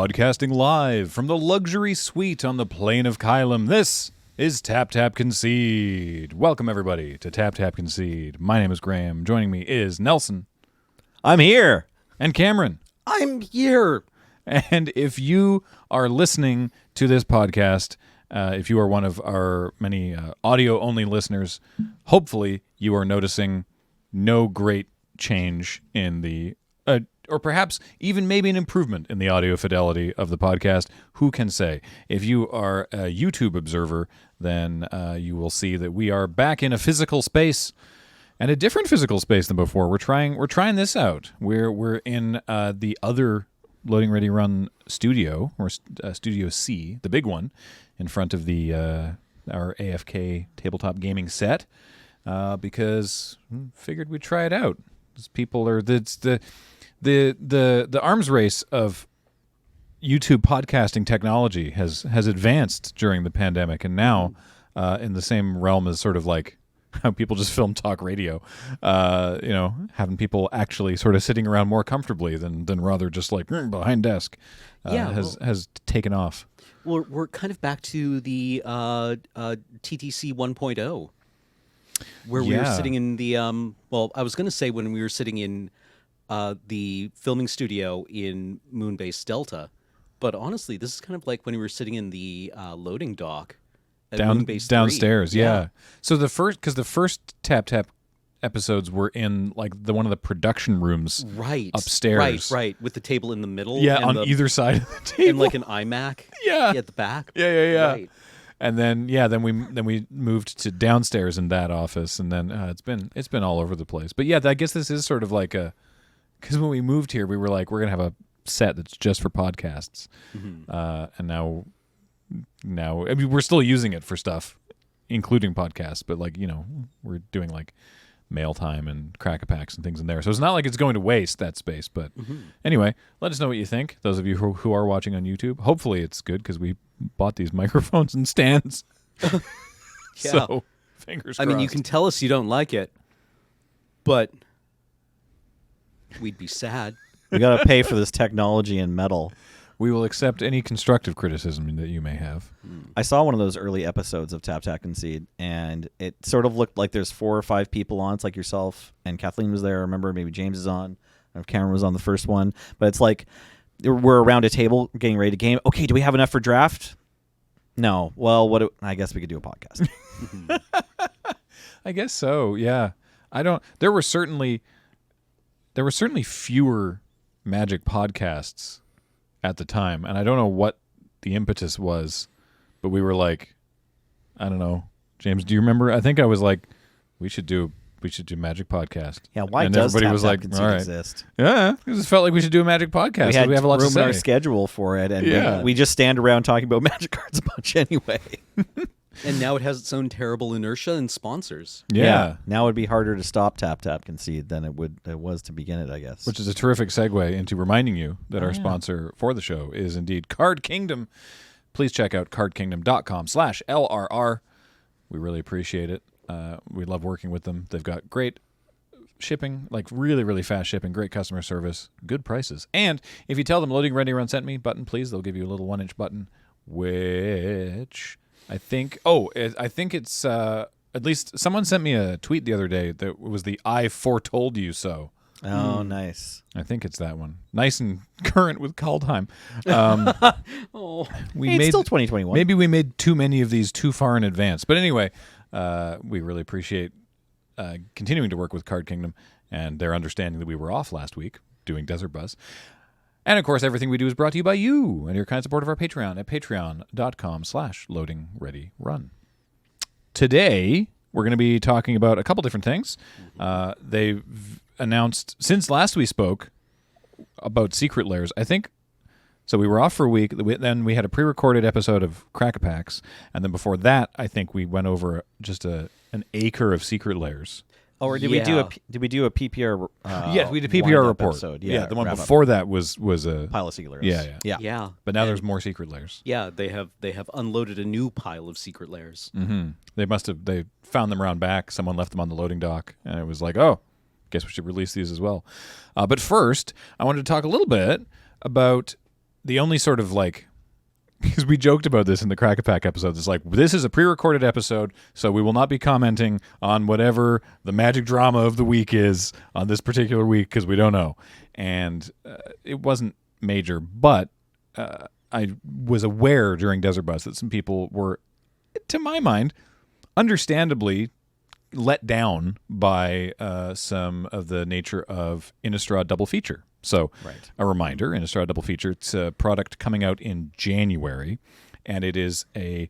Broadcasting live from the luxury suite on the plain of Kylam, this is Tap Tap Concede. Welcome, everybody, to Tap Tap Concede. My name is Graham. Joining me is Nelson. I'm here. And Cameron. I'm here. And if you are listening to this podcast, if you are one of our many audio-only listeners, hopefully you are noticing no great change in the or perhaps even maybe an improvement in the audio fidelity of the podcast. Who can say? If you are a YouTube observer, then you will see that we are back in a physical space, and a different physical space than before. We're trying this out. We're in the other Loading Ready Run studio, or Studio C, the big one, in front of the our AFK tabletop gaming set, because figured we'd try it out. People are the arms race of YouTube podcasting technology has advanced during the pandemic, and now in the same realm as sort of like how people just film talk radio, having people actually sort of sitting around more comfortably than rather just like behind desk has taken off. Well, we're kind of back to the TTC 1.0, where we were sitting in the I was going to say when we were sitting in the filming studio in Moonbase Delta, but honestly, this is kind of like when we were sitting in the loading dock at Moonbase downstairs. Yeah. So the first Tap Tap episodes were in like one of the production rooms, upstairs, right, with the table in the middle, on either side of the table, and like an iMac, at the back, right. And then we moved to downstairs in that office, and then it's been all over the place. But yeah, I guess this is sort of like because when we moved here, we were like, we're gonna have a set that's just for podcasts, and now I mean, we're still using it for stuff, including podcasts, but like we're doing like mail time and crack-a-packs and things in there, so it's not like it's going to waste that space. But anyway, let us know what you think, those of you who are watching on YouTube. Hopefully it's good, because we bought these microphones and stands. So fingers crossed. I mean, you can tell us you don't like it, but we'd be sad. We got to pay for this technology and metal. We will accept any constructive criticism that you may have. I saw one of those early episodes of Tap Tap Concede, and it sort of looked like there's 4 or 5 people on. It's like yourself and Kathleen was there. I remember maybe James is on. I don't know if Cameron was on the first one. But it's like we're around a table getting ready to game. Okay, do we have enough for draft? No. Well, I guess we could do a podcast. I guess so, yeah. There were certainly fewer Magic podcasts at the time, and I don't know what the impetus was, but we were like, I don't know, James, do you remember? I think I was like, we should do Magic podcast. Yeah, why and does everybody was Tap like, Tap all right, exist? Yeah, because it felt like we should do a Magic podcast. We had we have a lot room to say in our schedule for it, and we just stand around talking about Magic cards a bunch anyway. And now it has its own terrible inertia and sponsors. Yeah. Now it'd be harder to stop Tap Tap Concede than it was to begin it, I guess. Which is a terrific segue into reminding you that our sponsor for the show is indeed Card Kingdom. Please check out cardkingdom.com/LRR. We really appreciate it. We love working with them. They've got great shipping, like really, really fast shipping, great customer service, good prices. And if you tell them Loading Ready Run sent me button, please, they'll give you a little 1-inch button, which I think it's at least someone sent me a tweet the other day that was the I foretold you so. Oh, nice. I think it's that one. Nice and current with Kaldheim. It's still 2021. Maybe we made too many of these too far in advance. But anyway, we really appreciate continuing to work with Card Kingdom and their understanding that we were off last week doing Desert Buzz. And, of course, everything we do is brought to you by you and your kind support of our Patreon at patreon.com/loadingreadyrun. Today, we're going to be talking about a couple different things. They've announced, since last we spoke, about Secret Lairs, I think. So we were off for a week. Then we had a pre-recorded episode of Crack-a-Packs. And then before that, I think we went over just an acre of Secret Lairs. Or did we do a PPR? Yes, we did a PPR report. Episode. Yeah, the one before that was a pile of Secret Lairs. Yeah. But now there's more Secret Lairs. Yeah, they have unloaded a new pile of Secret Lairs. Mm-hmm. They found them around back. Someone left them on the loading dock, and it was like, oh, guess we should release these as well. But first, I wanted to talk a little bit about the only sort of like, because we joked about this in the Crack-A-Pack episode, it's like, this is a pre-recorded episode, so we will not be commenting on whatever the magic drama of the week is on this particular week, because we don't know. And it wasn't major, but I was aware during Desert Bus that some people were, to my mind, understandably let down by some of the nature of Innistrad Double Feature. So, a reminder, Innistrad Double Feature, it's a product coming out in January, and it is a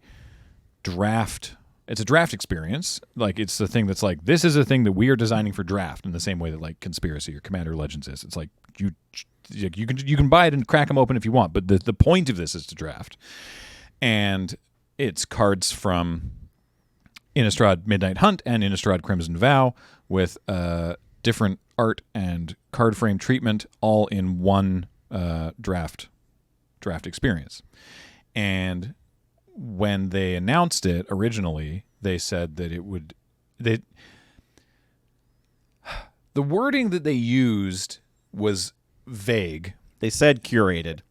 draft. It's a draft experience. Like, it's the thing that's like, this is a thing that we are designing for draft in the same way that like Conspiracy or Commander Legends is. It's like you can buy it and crack them open if you want, but the point of this is to draft. And it's cards from Innistrad Midnight Hunt and Innistrad Crimson Vow with different art and card frame treatment all in one draft experience. And when they announced it originally, they said that it would the wording that they used was vague. They said curated.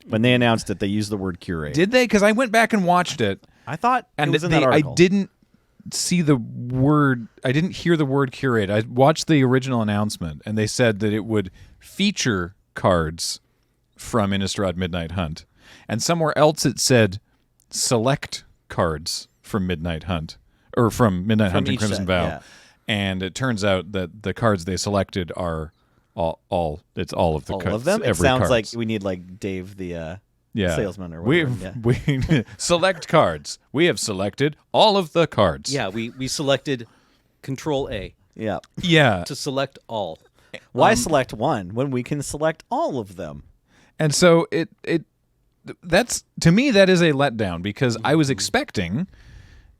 When they announced it, they used the word curate. Did they? Because I went back and watched it. I thought and it was in that article. I didn't see the word. I didn't hear the word curate. I watched the original announcement, and they said that it would feature cards from Innistrad Midnight Hunt, and somewhere else it said select cards from Midnight Hunt or from Midnight Hunt and Crimson Vow. Yeah. And it turns out that the cards they selected are all it's all of the cards. All of them. It every sounds cards. like we need like Dave the salesman or whatever. We select cards. We have selected all of the cards. Yeah, we selected Control A Yeah. Yeah. to select all. Why select one when we can select all of them? And so that's, to me, that is a letdown, because I was expecting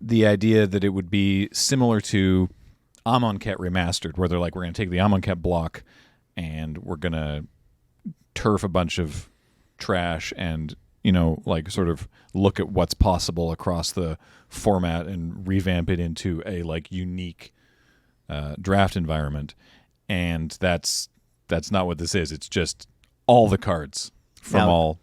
the idea that it would be similar to Amonkhet Remastered, where they're like, we're going to take the Amonkhet block and we're going to turf a bunch of trash and, like sort of look at what's possible across the format and revamp it into a like unique draft environment. And that's not what this is. It's just all the cards from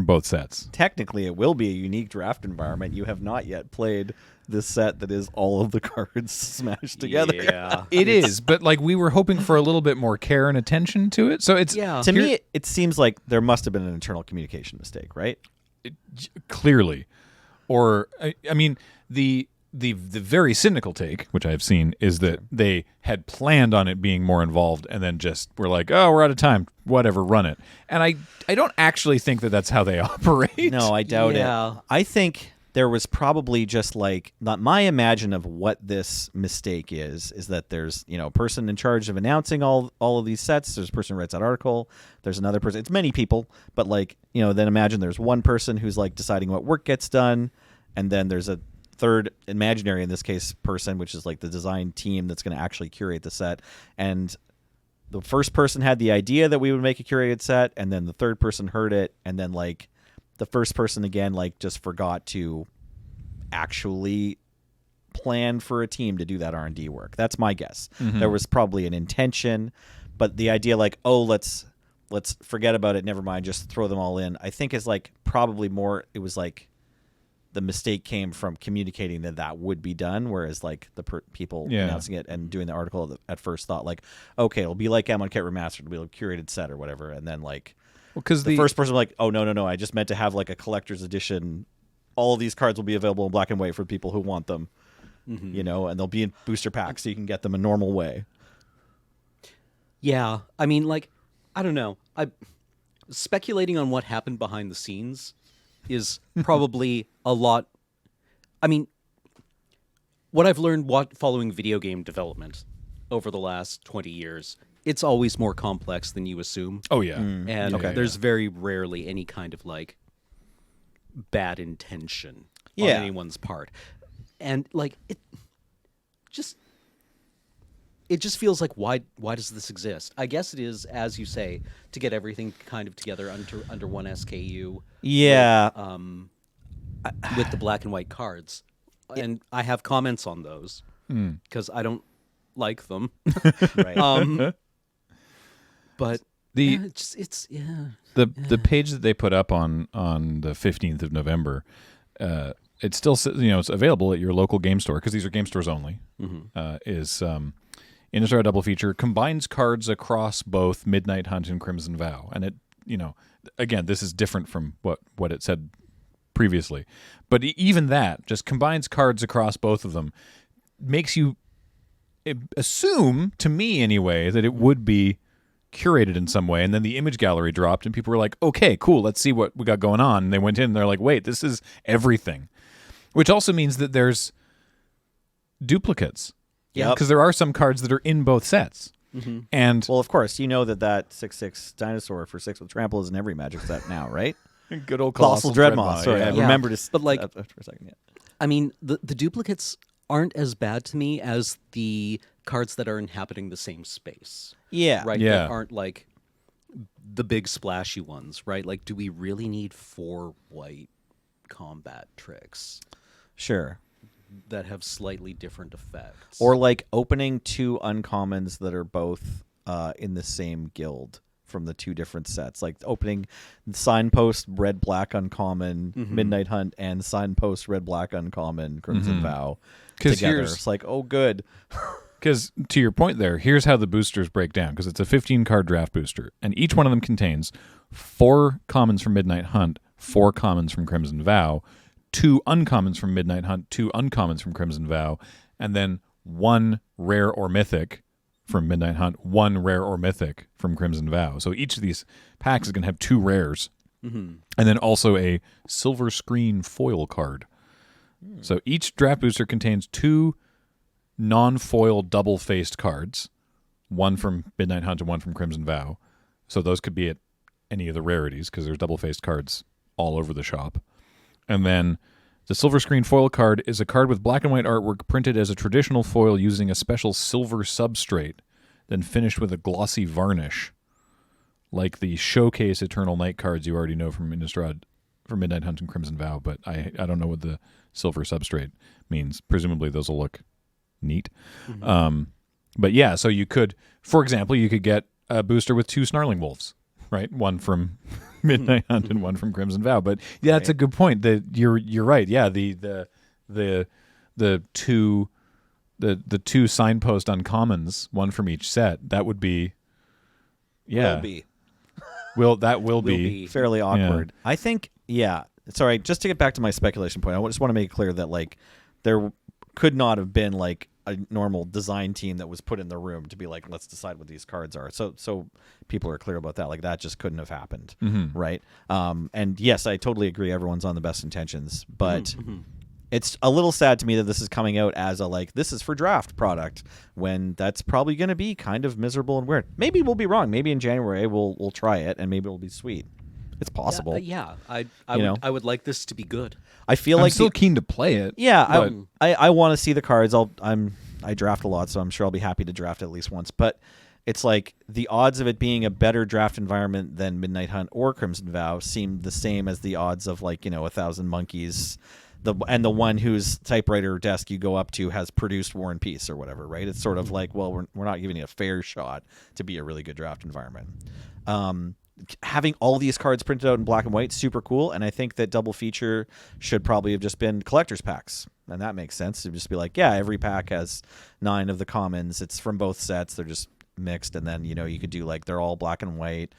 both sets. Technically, it will be a unique draft environment. You have not yet played this set that is all of the cards smashed together. Yeah. It is, but like we were hoping for a little bit more care and attention to it. So it's To me, it seems like there must have been an internal communication mistake, right? clearly, or I mean the very cynical take, which I've seen, is that they had planned on it being more involved and then just were like, oh, we're out of time, whatever, run it. And I don't actually think that that's how they operate. No, I doubt Yeah. it. I think there was probably just like, not my imagine of what this mistake is that there's, a person in charge of announcing all of these sets. There's a person who writes that article. There's another person. It's many people, but like, then imagine there's one person who's like deciding what work gets done. And then there's a third imaginary, in this case, person, which is like the design team that's going to actually curate the set. And the first person had the idea that we would make a curated set, and then the third person heard it, and then like the first person again like just forgot to actually plan for a team to do that R&D work. That's my guess. Mm-hmm. There was probably an intention, but the idea like, oh, let's forget about it, never mind, just throw them all in, I think is like probably more, it was like the mistake came from communicating that would be done, whereas like the people announcing it and doing the article at first thought like, okay, it'll be like Amonkhet Remastered, it'll be a curated set or whatever, and then like because the first person was like, oh no, I just meant to have like a collector's edition. All of these cards will be available in black and white for people who want them, and they'll be in booster packs so you can get them a normal way. Yeah, I mean, like, I don't know. Speculating on what happened behind the scenes is probably a lot. I mean, what I've learned following video game development over the last 20 years, it's always more complex than you assume. Oh yeah, And there's very rarely any kind of like bad intention on anyone's part. And like it just feels like why does this exist? I guess it is, as you say, to get everything kind of together under one SKU. Yeah. With the black and white cards. And I have comments on those because I don't like them. Right. But The it's page that they put up on the 15th of November, it's still it's available at your local game store because these are game stores only. Is Innistrad Double Feature combines cards across both Midnight Hunt and Crimson Vow, and it again, this is different from what it said previously, but even that just combines cards across both of them, makes you assume, to me anyway, that it would be curated in some way. And then the image gallery dropped and people were like, okay, cool, let's see what we got going on. And they went in and they're like, wait, this is everything, which also means that there's duplicates. Yeah, because there are some cards that are in both sets. And well, of course, you know that 6/6 dinosaur for 6 with trample is in every Magic set now, right? good old Colossal Dreadmaw. Sorry, I Yeah. remember to But, like, for a second. Yeah. I mean, the duplicates aren't as bad to me as the cards that are inhabiting the same space. Yeah. Right? Yeah. That aren't like the big splashy ones, right? Like, do we really need 4 white combat tricks Sure. that have slightly different effects? Or like opening 2 uncommons that are both in the same guild from the 2 different sets, like opening Signpost Red Black Uncommon Midnight Hunt and Signpost Red Black Uncommon Crimson Vow 'Cause together. here's- It's like, oh, good. because to your point there, here's how the boosters break down, because it's a 15 card draft booster, and each one of them contains 4 commons from Midnight Hunt, 4 commons from Crimson Vow, 2 uncommons from Midnight Hunt, 2 uncommons from Crimson Vow, and then 1 rare or mythic from Midnight Hunt, 1 rare or mythic from Crimson Vow. So each of these packs is going to have 2 rares, and then also a silver screen foil card. So each draft booster contains 2 non-foil double-faced cards, 1 from Midnight Hunt and 1 from Crimson Vow. So those could be at any of the rarities because there's double-faced cards all over the shop. And then the silver screen foil card is a card with black and white artwork printed as a traditional foil using a special silver substrate, then finished with a glossy varnish, like the Showcase Eternal Night cards you already know from Innistrad, from Midnight Hunt and Crimson Vow, but I don't know what the silver substrate means. Presumably those will look neat. But yeah, so you could, for example, you could get a booster with 2 Snarling Wolves, right? 1 from Midnight Hunt and 1 from Crimson Vow. But yeah, that's a good point. That you're right. Yeah, the 2 signpost uncommons, 1 from each set. That would be that will be fairly awkward. I think, yeah. Sorry, just to get back to my speculation point, I just want to make it clear that like there could not have been like a normal design team that was put in the room to be like, let's decide what these cards are. So people are clear about that. Like that just couldn't have happened, right? And yes, I totally agree. Everyone's on the best intentions, but it's a little sad to me that this is coming out as a like this is for draft product when that's probably going to be kind of miserable and weird. Maybe we'll be wrong. Maybe in January we'll try it and maybe it'll be sweet. It's possible. I would like this to be good. I feel I'm like still keen to play it. Yeah, but I want to see the cards. I draft a lot, so I'm sure I'll be happy to draft at least once. But it's like the odds of it being a better draft environment than Midnight Hunt or Crimson Vow seem the same as the odds of 1,000 Monkeys, the one whose typewriter desk you go up to has produced War and Peace or whatever, right? It's sort of like, well, we're not giving it a fair shot to be a really good draft environment. Having all these cards printed out in black and white, super cool. And I think that Double Feature should probably have just been collector's packs. And that makes sense. To just be like, yeah, every pack has 9 of the commons. It's from both sets. They're just mixed. And then, you could do they're all black and white.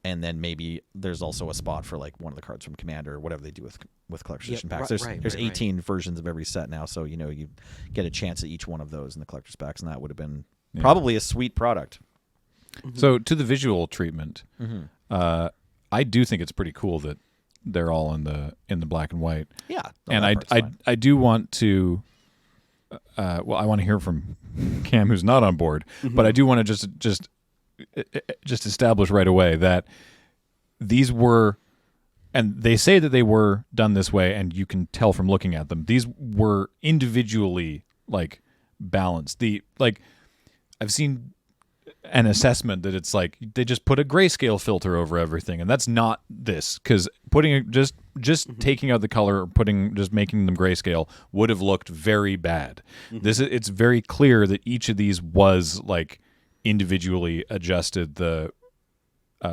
And then maybe there's also a spot for one of the cards from Commander or whatever they do with collector's edition packs. There's 18 versions of every set now. So, you get a chance at each one of those in the collector's packs. And that would have been probably a sweet product. So to the visual treatment, I do think it's pretty cool that they're all in the black and white. Yeah, and I do want to. I want to hear from Cam, who's not on board, but I do want to just establish right away that these were, and they say that they were done this way, and you can tell from looking at them. These were individually balanced. I've seen an assessment that it's they just put a grayscale filter over everything, and that's not this, because putting just taking out the color or just making them grayscale would have looked very bad. It's very clear that each of these was individually adjusted. The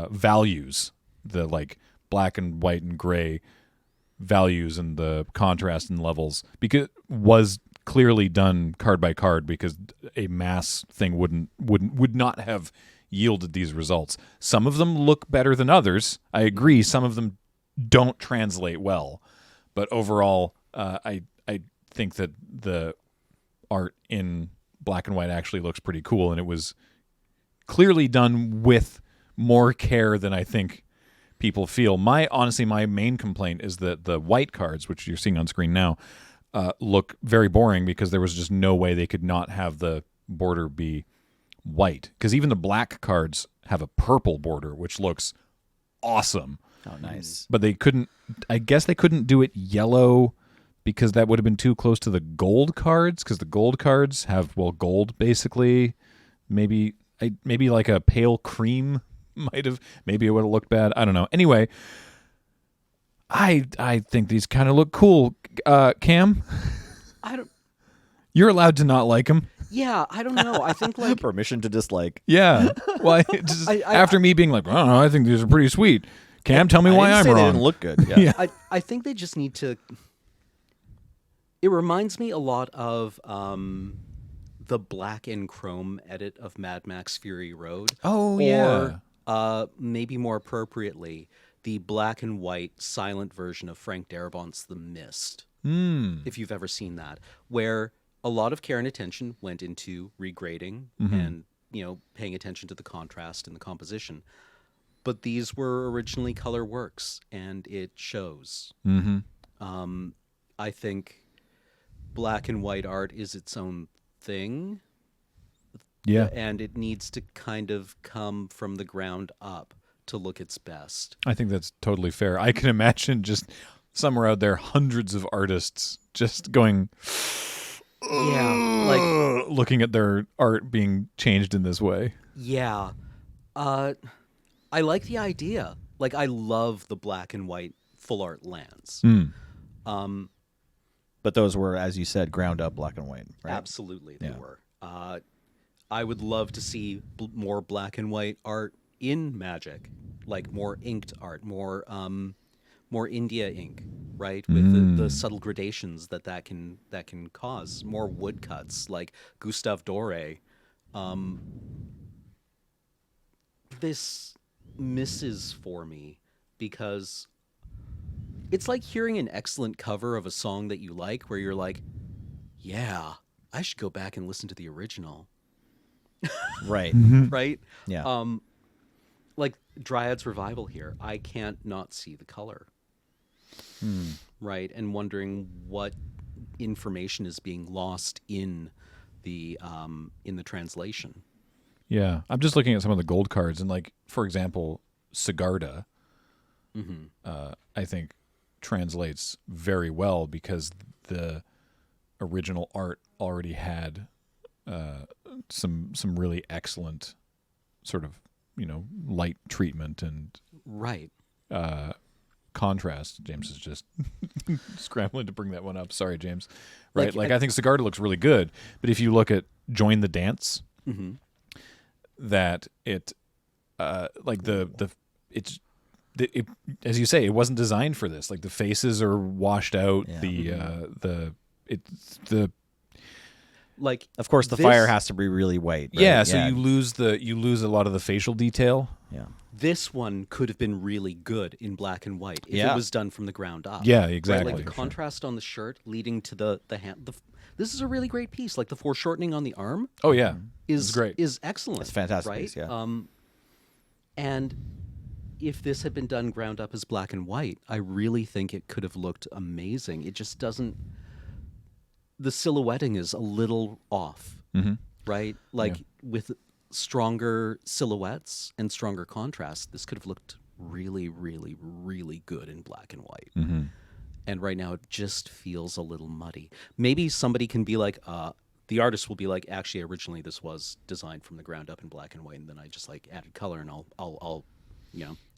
values, the like black and white and gray values and the contrast and levels, because was clearly done card by card, because a mass thing would not have yielded these results. Some of them look better than others. I agree. Some of them don't translate well, but overall, I think that the art in black and white actually looks pretty cool, and it was clearly done with more care than I think people feel. Honestly, my main complaint is that the white cards, which you're seeing on screen now, look very boring, because there was just no way they could not have the border be white. Because even the black cards have a purple border, which looks awesome. Oh, nice. But they couldn't. I guess they couldn't do it yellow, because that would have been too close to the gold cards. Because the gold cards have gold basically. Maybe like a pale cream might have. Maybe it would have looked bad. I don't know. Anyway, I think these kind of look cool. Cam, I don't. You're allowed to not like them. Yeah, I don't know. I think like Permission to dislike. Yeah. Well, after me being like, I don't know, I think these are pretty sweet. Cam, tell me why I'm They wrong. didn't look good. Yeah. I think they just need to. It reminds me a lot of the black and chrome edit of Mad Max Fury Road. Oh, yeah. Or maybe more appropriately, the black and white silent version of Frank Darabont's The Mist. If you've ever seen that, where a lot of care and attention went into regrading and paying attention to the contrast and the composition. But these were originally color works, and it shows. I think black and white art is its own thing. Yeah. And it needs to kind of come from the ground up to look its best. I think that's totally fair. I can imagine just somewhere out there, hundreds of artists just going, like looking at their art being changed in this way. Yeah. I like the idea. Like, I love the black and white full art lands. But those were, as you said, ground up black and white, right? Absolutely, they were. I would love to see more black and white art in Magic, like more inked art, more India ink, right? With the subtle gradations that can cause, more woodcuts like Gustave Doré. This misses for me because it's like hearing an excellent cover of a song that you like, where you're like, yeah, I should go back and listen to the original. Right. Right? Yeah. Like Dryad's Revival here, I can't not see the color. Right? And wondering what information is being lost in the translation. Yeah. I'm just looking at some of the gold cards, and like, for example, Sigarda, I think translates very well, because the original art already had some really excellent sort of light treatment and Right. contrast. James is just scrambling to bring that one up. Sorry, James. Right, like I think Sigarda looks really good, but if you look at Join the Dance, that it like it's as you say, it wasn't designed for this. Like the faces are washed out. Yeah. Like, of course, the fire has to be really white. Right? Yeah, so you lose a lot of the facial detail. Yeah. This one could have been really good in black and white if it was done from the ground up. Yeah, exactly. Right? Like the contrast on the shirt leading to the hand. This is a really great piece. Like the foreshortening on the arm. Oh yeah, is great. Is excellent. It's fantastic right? piece, yeah. And if this had been done ground up as black and white, I really think it could have looked amazing. It just doesn't. The silhouetting is a little off, right? Like with stronger silhouettes and stronger contrast, this could have looked really, really, really good in black and white. And right now it just feels a little muddy. Maybe somebody can be like, the artist will be like, actually, originally this was designed from the ground up in black and white, and then I just like added color, and I'll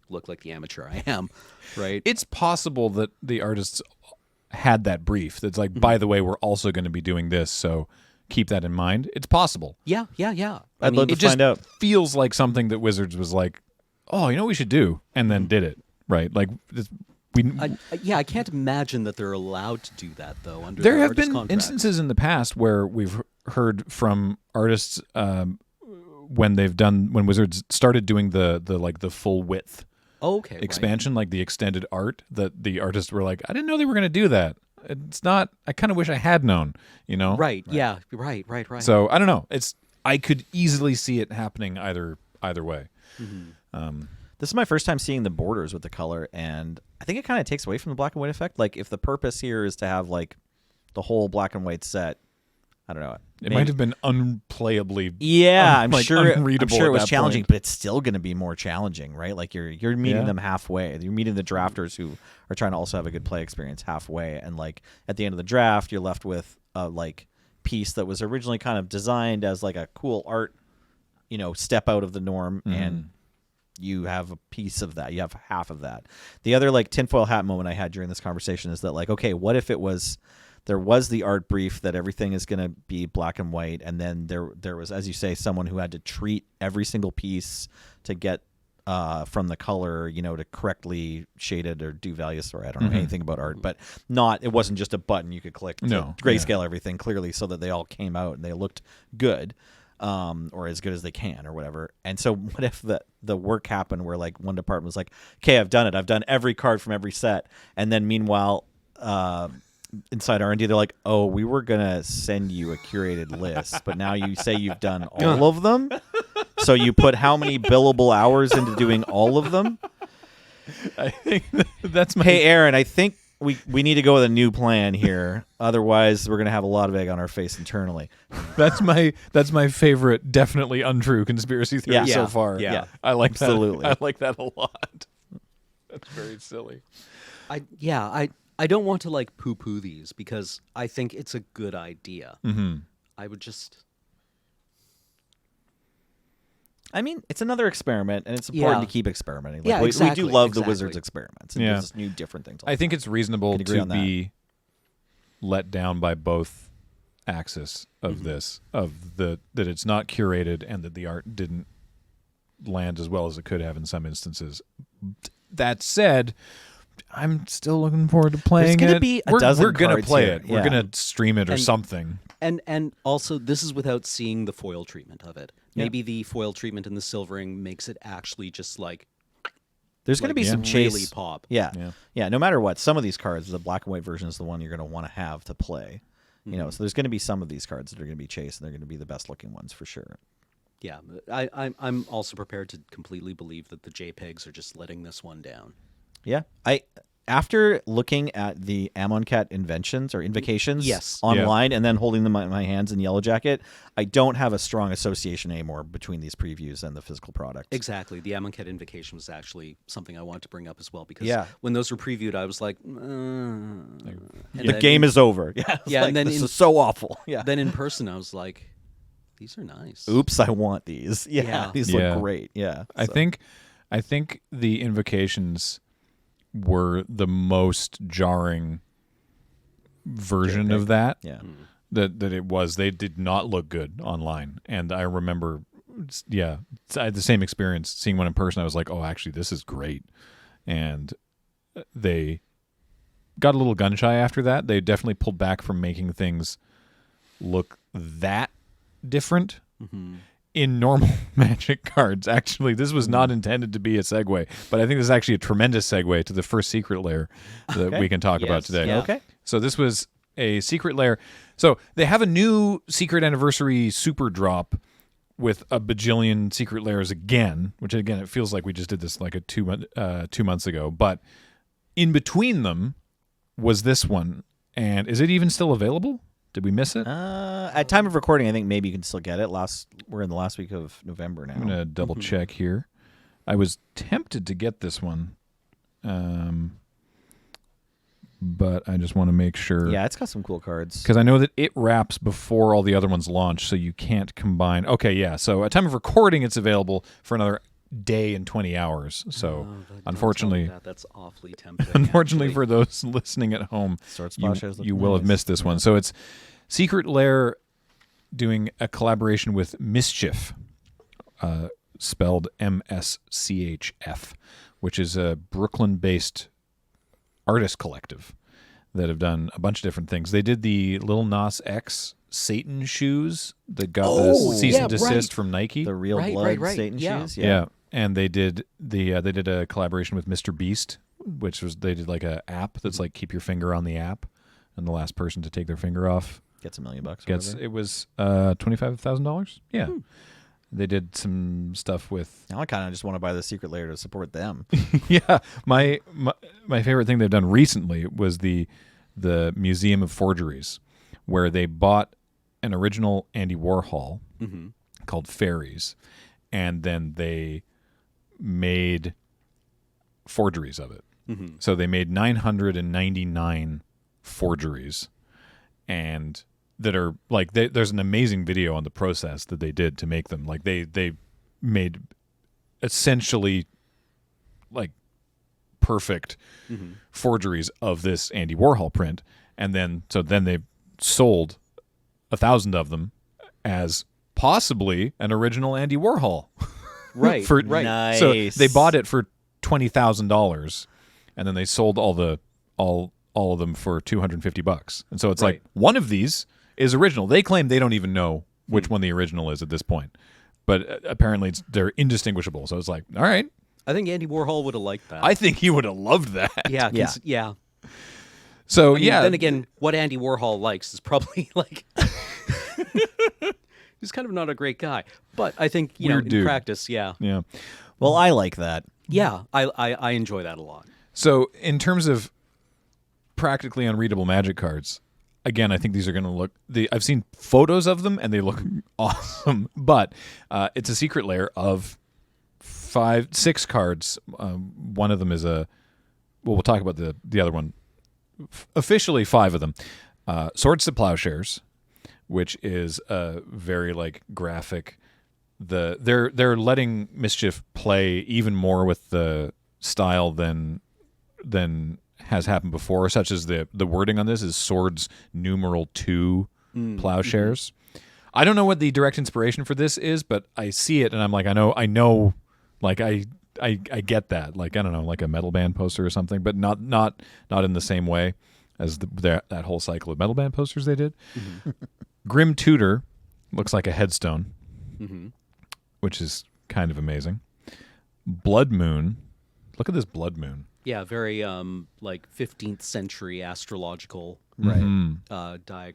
look like the amateur I am, right? It's possible that the artists had that brief that's like, by the way, we're also going to be doing this, so keep that in mind. It's possible. Yeah. I'd love to it just find out. feels like something that Wizards was like, oh, you know what we should do, and then did it, right? Like we. I can't imagine that they're allowed to do that though. Under There their have artist been contracts. instances in the past where we've heard from artists when Wizards started doing the full width Oh, okay, expansion, like the extended art, that the artists were like, I didn't know they were going to do that. It's not. I kind of wish I had known. You know. Right. Yeah. Right. So I don't know. I could easily see it happening either way. This is my first time seeing the borders with the color, and I think it kind of takes away from the black and white effect. Like, if the purpose here is to have like the whole black and white set, I don't know. It might have been unplayably. Yeah, I'm like, sure. I'm unreadable sure it at was that challenging, point. but it's still going to be more challenging, right? Like you're meeting them halfway. You're meeting the drafters who are trying to also have a good play experience halfway, and like at the end of the draft, you're left with a like piece that was originally kind of designed as like a cool art, step out of the norm, and you have a piece of that. You have half of that. The other like tinfoil hat moment I had during this conversation is that like, okay, what if there was the art brief that everything is going to be black and white, and then there was, as you say, someone who had to treat every single piece to get from the color, to correctly shade it or do values. Sorry, I don't know anything about art, but it wasn't just a button you could click to grayscale everything clearly so that they all came out and they looked good. Or as good as they can, or whatever. And so, what if the work happened where like one department was like, "Okay, I've done it. I've done every card from every set," and then meanwhile, inside R&D, they're like, "Oh, we were gonna send you a curated list, but now you say you've done all of them. So you put how many billable hours into doing all of them?" I think that's my. Hey, Aaron, I think we need to go with a new plan here. Otherwise, we're gonna have a lot of egg on our face internally. That's my favorite, definitely untrue conspiracy theory so far. Yeah. I like that. Absolutely. I like that a lot. That's very silly. I don't want to like poo-poo these because I think it's a good idea. Mm-hmm. I would just. I mean, it's another experiment, and it's important to keep experimenting. Like, Yeah, we exactly, do love the exactly. Wizards experiments. And Yeah. there's just new different things. I think it's reasonable Can agree to on that. be let down by both axes of this, that it's not curated and that the art didn't land as well as it could have in some instances. That said, I'm still looking forward to playing gonna it. be a we're dozen we're gonna cards play here. it. We're Yeah. gonna stream it or something. And also, this is without seeing the foil treatment of it. Yeah. Maybe the foil treatment and the silvering makes it actually just like there's going to be some really chase. pop. Yeah. No matter what, some of these cards, the black and white version is the one you're going to want to have to play. So there's going to be some of these cards that are going to be chase, and they're going to be the best looking ones for sure. Yeah, I'm also prepared to completely believe that the JPEGs are just letting this one down. Yeah, after looking at the Amonkhet inventions or invocations online and then holding them in my hands in Yellow Jacket, I don't have a strong association anymore between these previews and the physical product. Exactly. The Amonkhet invocation was actually something I wanted to bring up as well because Yeah. when those were previewed, I was like, The game is over. Yeah, Yeah, and then this in- is so awful. Yeah. Then in person, I was like, these are nice. Oops, I want these. Yeah, Yeah. these Yeah. look great. Yeah, I think the invocations were the most jarring version of that. Yeah. That it was. They did not look good online, and I remember, I had the same experience seeing one in person. I was like, oh, actually, this is great, and they got a little gun shy after that. They definitely pulled back from making things look that different. In normal Magic cards. Actually, this was not intended to be a segue, but I think this is actually a tremendous segue to the first secret lair that we can talk about today. Yeah. Okay. So this was a secret lair. So they have a new secret anniversary super drop with a bajillion secret lairs again, which again, it feels like we just did this like 2 months ago, but in between them was this one. And is it even still available? Did we miss it? At time of recording, I think maybe you can still get it. We're in the last week of November now. I'm going to double check here. I was tempted to get this one, but I just want to make sure. Yeah, it's got some cool cards. Because I know that it wraps before all the other ones launch, so you can't combine. Okay, yeah. So at time of recording, it's available for another day and 20 hours. So unfortunately, that's awfully tempting. unfortunately actually. for those listening at home, Sword Splash is you will have nice. missed this one. So it's Secret Lair doing a collaboration with Mischief. spelled MSCHF, which is a Brooklyn-based artist collective that have done a bunch of different things. They did the Lil Nas X Satan shoes that got the cease and desist from Nike. The real blood Satan shoes. Yeah. And they did they did a collaboration with Mr. Beast, which was they did like a app that's like keep your finger on the app, and the last person to take their finger off gets $1 million. It was $25,000. Yeah. They did some stuff with. Now I kind of just want to buy the Secret Lair to support them. Yeah, my favorite thing they've done recently was the Museum of Forgeries, where they bought an original Andy Warhol called Fairies, and then they made forgeries of it. So they made 999 forgeries, and that are like there's an amazing video on the process that they did to make them. Like they made essentially like perfect forgeries of this Andy Warhol print, and then they sold 1,000 of them as possibly an original Andy Warhol. Right. Right. Nice. So they bought it for $20,000, and then they sold all of them for $250. And so it's like one of these is original. They claim they don't even know which one the original is at this point, but apparently they're indistinguishable. So it's like, all right. I think Andy Warhol would have liked that. I think he would have loved that. Yeah. So I mean, then again, what Andy Warhol likes is probably like he's kind of not a great guy. But I think Weird in dude. practice, yeah. Well, I like that. Yeah, I enjoy that a lot. So in terms of practically unreadable Magic cards, again, I think these are going to look. I've seen photos of them and they look awesome. But it's a Secret Lair of 6 cards. One of them is we'll talk about the other one. Officially 5 of them. Swords to Plowshares, which is a very like graphic. They're letting Mischief play even more with the style than has happened before, such as the wording on this is swords numeral 2 plowshares. I don't know what the direct inspiration for this is, but I see it and I'm like, I know, like I get that, like I don't know, like a metal band poster or something, but not in the same way as that whole cycle of metal band posters they did. Grim Tutor looks like a headstone, which is kind of amazing. Blood Moon, look at this Blood Moon. Yeah, very like 15th century astrological diagram.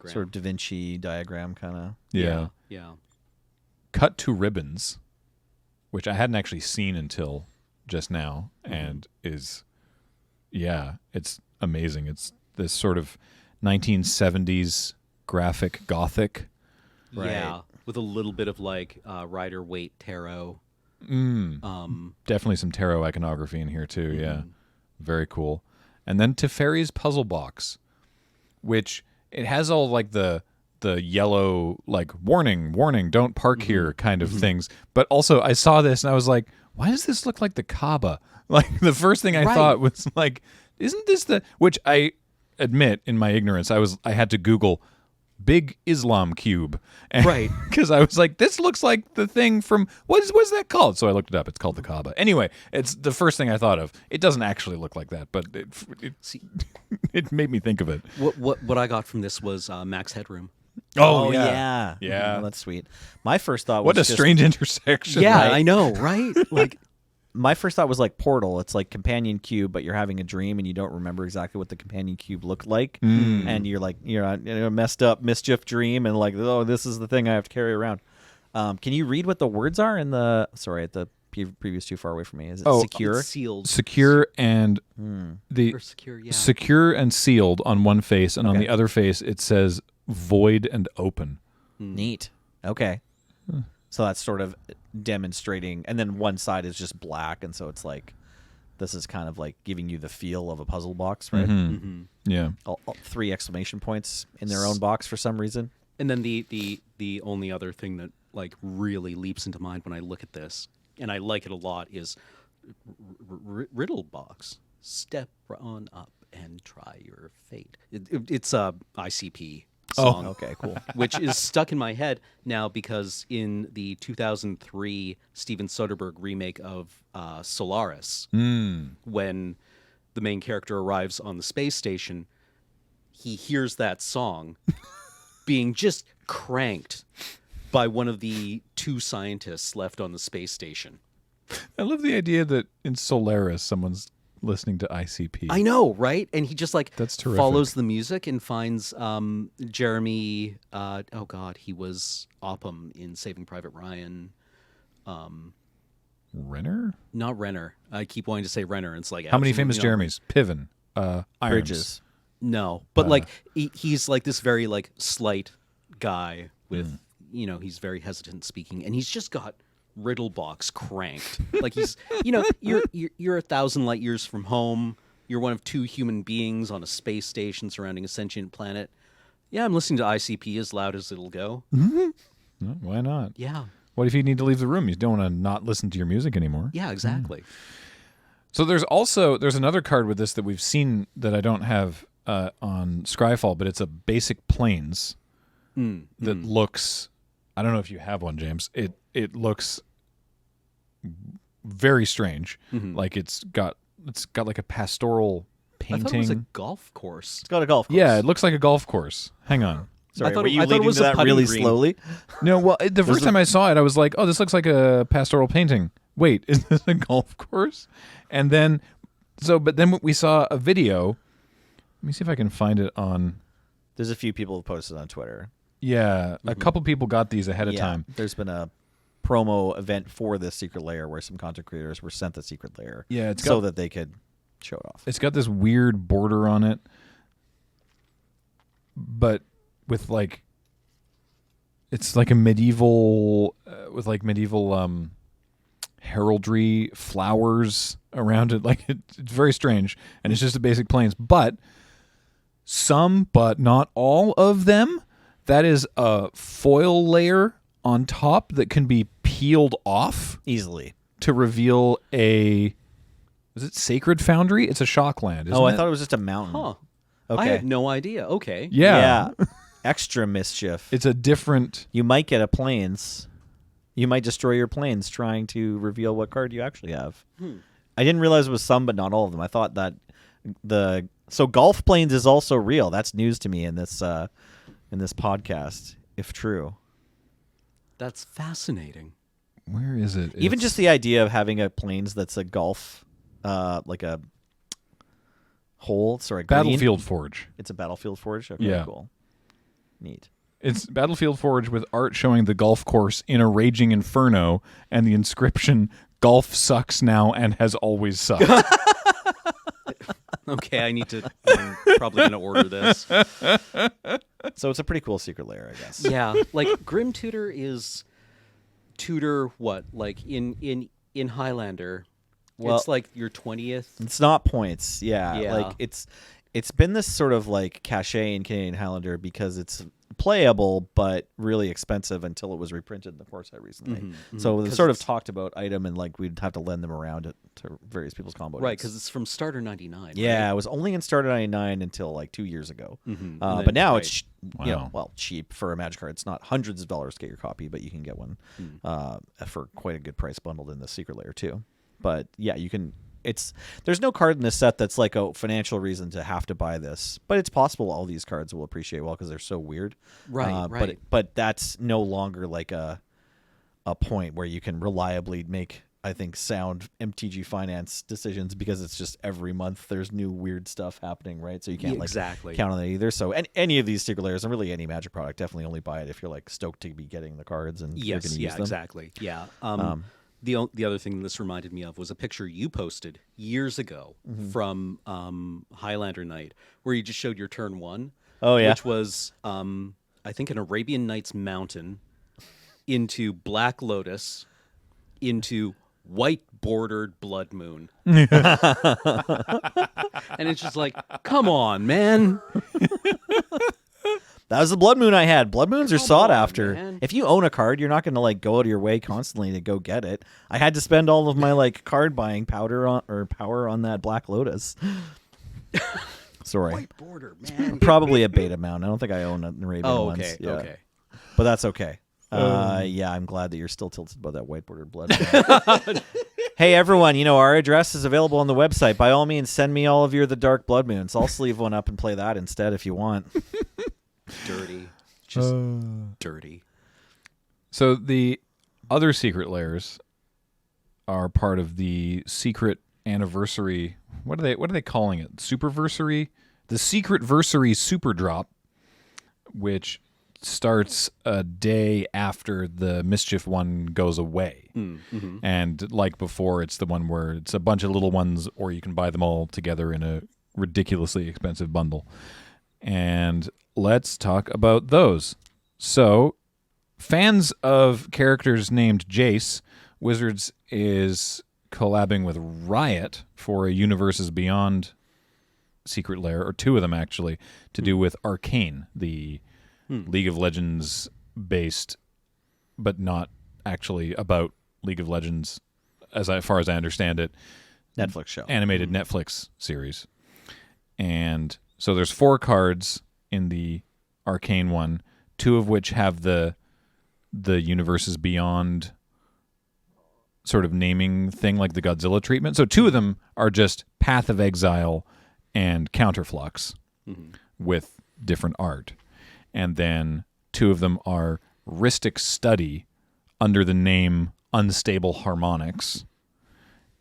Sort of Da Vinci diagram kind of. Yeah. Cut to Ribbons, which I hadn't actually seen until just now, and it's amazing. It's this sort of 1970s graphic gothic. Yeah, with a little bit of like Rider-Waite tarot. Definitely some tarot iconography in here too. Yeah, very cool. And then Teferi's Puzzle Box, which it has all like the yellow like warning, don't park here kind of things. But also I saw this and I was like, why does this look like the Kaaba? Like the first thing I thought was like, isn't this which I admit in my ignorance I had to Google Big Islam Cube. Right. Because I was like, this looks like the thing from, what's that called? So I looked it up. It's called the Kaaba. Anyway, it's the first thing I thought of. It doesn't actually look like that, but it made me think of it. What I got from this was Max Headroom. Oh yeah. Yeah. Oh, that's sweet. My first thought was What a strange intersection. Yeah, right? I know, right? Like, my first thought was like Portal. It's like companion cube, but you're having a dream and you don't remember exactly what the companion cube looked like, and you're like you're in a messed up mischief dream, and like, oh, this is the thing I have to carry around. Can you read what the words are in the? Sorry, at the previous too far away from me. Is it secure? Sealed. Secure and Or secure, yeah. secure and sealed on one face, and on the other face it says void and open. Neat. Okay. So that's sort of demonstrating, and then one side is just black, and so it's like this is kind of like giving you the feel of a puzzle box, right? Yeah. All 3 exclamation points in their own box for some reason. And then the only other thing that like really leaps into mind when I look at this, and I like it a lot, is riddle box. Step on up and try your fate. It's ICP. song. Okay, cool. Which is stuck in my head now because in the 2003 Steven Soderbergh remake of Solaris, when the main character arrives on the space station, he hears that song being just cranked by one of the two scientists left on the space station. I love the idea that in Solaris, someone's listening to ICP. I know, right? And he just That's terrific. follows the music and finds Jeremy. Oh God, he was Oppum in Saving Private Ryan. Renner? Not Renner. I keep wanting to say Renner. And it's like How many famous absolutely Jeremys? Piven. Irons. Bridges. No, but he's like this very slight guy with he's very hesitant speaking, and he's just got Riddlebox cranked. Like he's you're 1,000 light years from home. You're one of two human beings on a space station surrounding a sentient planet. Yeah, I'm listening to ICP as loud as it'll go. No, why not? Yeah. What if you need to leave the room? You don't want to not listen to your music anymore. Yeah, exactly. So there's another card with this that we've seen that I don't have on Scryfall, but it's a basic planes that looks. I don't know if you have one, James. It looks very strange. Like it's got like a pastoral painting. I thought it was a golf course. It's got a golf course. Yeah, it looks like a golf course. Hang on. Sorry, thought were it- you I thought it leading was to a that putting really green. slowly? No, well, the first time I saw it, I was like, "Oh, this looks like a pastoral painting." Wait, is this a golf course? And then, but then we saw a video. Let me see if I can find it on. There's a few people who posted on Twitter. Yeah, a couple people got these ahead of Yeah, time. there's been a promo event for this secret lair where some content creators were sent the secret lair. Yeah, it's so got- that they could show it off. It's got this weird border on it, but with it's like a medieval with medieval heraldry flowers around it. Like it's very strange, and it's just a basic planes. But some, but not all of them, that is a foil layer on top that can be peeled off Easily. to reveal a. Is it Sacred Foundry? It's a Shockland. I thought it was just a mountain. Huh. Okay. I had no idea. Okay. Yeah. Extra mischief. It's a different. You might get a planes. You might destroy your planes trying to reveal what card you actually have. I didn't realize it was some, but not all of them. I thought that so golf planes is also real. That's news to me in this podcast, if true. That's fascinating. Where is it? Even just the idea of having a planes that's a golf, like a hole. Sorry, green. Battlefield Forge. It's a battlefield forge. Okay, Yeah. cool. Neat. It's Battlefield Forge with art showing the golf course in a raging inferno and the inscription "Golf sucks now and has always sucked." Okay, I'm probably going to order this. So it's a pretty cool secret lair, I guess. Yeah, like Grim Tutor is Tutor what? Like in Highlander, Well- it's like your 20th. It's not points. Yeah. Yeah. Like it's been this sort of like cachet in Canadian Highlander because it's playable but really expensive until it was reprinted in the core set recently. So they 'Cause sort of it's- talked about item and like we'd have to lend them around to various people's combo Right, decks. because it's from Starter 99. Yeah, it was only in Starter 99 until like 2 years ago. And But then- now right. it's Wow. cheap for a Magic card. It's not hundreds of dollars to get your copy, but you can get one for quite a good price bundled in the Secret Lair too. But yeah, you can. There's no card in this set that's like a financial reason to have to buy this, but it's possible all these cards will appreciate well because they're so weird. Right, right. But that's no longer like a point where you can reliably make, I think, sound MTG finance decisions because it's just every month there's new weird stuff happening, right? So you can't Exactly. count on that either. So any of these Secret Lairs and really any Magic product, definitely only buy it if you're like stoked to be getting the cards and you're Yes, going to yeah, use them. exactly. Yeah. The other thing this reminded me of was a picture you posted years ago from Highlander Night, where you just showed your turn one. Oh, yeah. Which was, I think, an Arabian Nights mountain into Black Lotus into white bordered Blood Moon. And it's just like, come on, man. That was the Blood Moon I had. Blood Moons are sought on, after. man. If you own a card, you're not going to like go out of your way constantly to go get it. I had to spend all of my like card buying power on that Black Lotus. Sorry. White border, man. Probably a beta mount. I don't think I own an Arabian Oh, ones. okay, Yeah. okay. But that's okay. Yeah, I'm glad that you're still tilted about that white bordered blood. Hey, everyone, our address is available on the website. By all means, send me all of your The Dark Blood Moons. I'll sleeve one up and play that instead if you want. Dirty. Just dirty. So the other secret lairs are part of the secret anniversary. What are they calling it? Superversary? The secret versary super drop, which starts a day after the Mischief one goes away. Mm-hmm. And like before, it's the one where it's a bunch of little ones, or you can buy them all together in a ridiculously expensive bundle. And let's talk about those. So, fans of characters named Jace, Wizards is collabing with Riot for a Universes Beyond secret lair, or two of them actually, to do with Arcane, the League of Legends based, but not actually about League of Legends, as far as I understand it, Netflix show. animated Netflix series. And so there's 4 cards in the Arcane one, 2 of which have the Universes Beyond sort of naming thing, like the Godzilla treatment. So 2 of them are just Path of Exile and Counterflux with different art. And then 2 of them are Rhystic Study under the name Unstable Harmonics,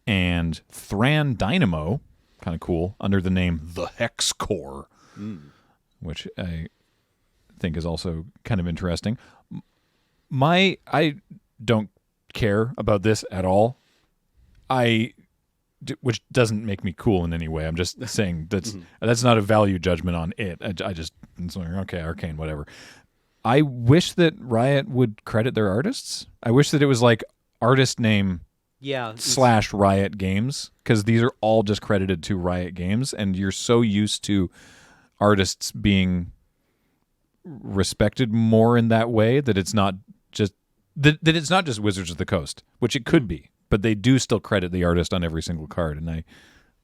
and Thran Dynamo, kind of cool, under the name The Hex Core, which I think is also kind of interesting. I don't care about this at all. Which doesn't make me cool in any way. I'm just saying that's not a value judgment on it. I just, it's like, okay, Arcane, whatever. I wish that Riot would credit their artists. I wish that it was like artist name / Riot Games, because these are all just credited to Riot Games, and you're so used to artists being respected more in that way that it's not just that it's not just Wizards of the Coast, which it could be. But they do still credit the artist on every single card, and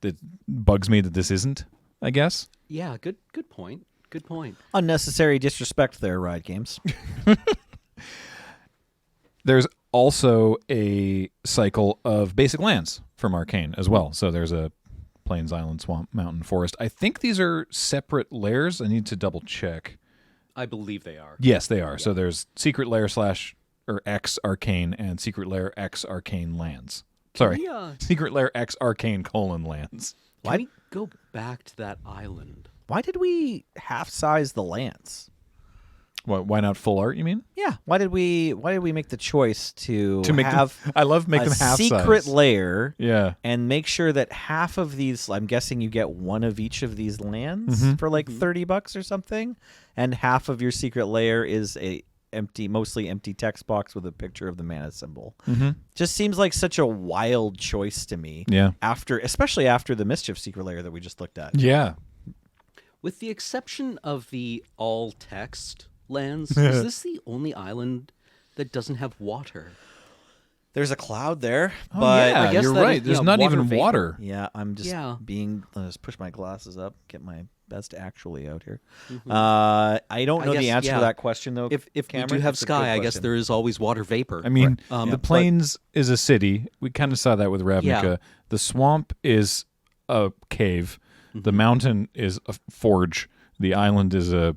it bugs me that this isn't, I guess. Yeah, good point. Good point. Unnecessary disrespect there, Riot Games. There's also a cycle of basic lands from Arcane as well. So there's a Plains, Island, Swamp, Mountain, Forest. I think these are separate layers. I need to double check. I believe they are. Yes, they are. Yeah. So there's Secret Lair / X Arcane and Secret Lair X Arcane lands. Sorry. Secret Lair X Arcane : lands. Why do we go back to that island? Why did we half-size the lands? Why not full art, you mean? Yeah. Why did we make the choice to make have them, I love make them half secret size. Lair? Yeah. And make sure that half of these, I'm guessing you get one of each of these lands for like $30 or something, and half of your secret lair is a mostly empty text box with a picture of the mana symbol. Just seems like such a wild choice to me. Yeah. Especially after the Mischief secret lair that we just looked at. Yeah. With the exception of the all text lands, is this the only island that doesn't have water? There's a cloud there, Oh, but yeah, I guess you're that right. is, There's yeah, not water even vapor. water. yeah, I'm just Yeah. let's push my glasses up, get my best actually out here. I don't know the guess, answer yeah. to that question though. If we Cameron. do have It's a good sky, I guess question. there is always water vapor. I mean, Right. the But- Plains is a city. We kind of saw that with Ravnica. Yeah. The swamp is a cave. The mountain is a forge. The island is a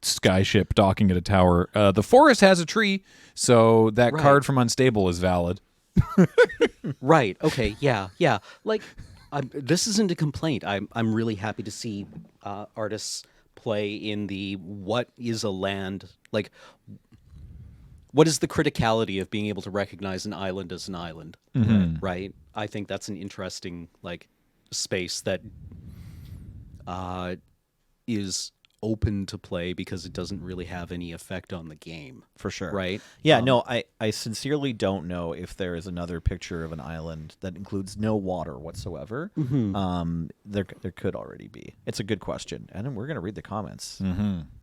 skyship docking at a tower. The forest has a tree, so that Right. card from Unstable is valid. Right. Okay. Yeah. Like, this isn't a complaint. I'm really happy to see artists play in the what is a land, like what is the criticality of being able to recognize an island as an island, right? I think that's an interesting space that is open to play because it doesn't really have any effect on the game. for sure. Right? Yeah, no, I sincerely don't know if there is another picture of an island that includes no water whatsoever. There could already be. It's a good question, and we're gonna read the comments.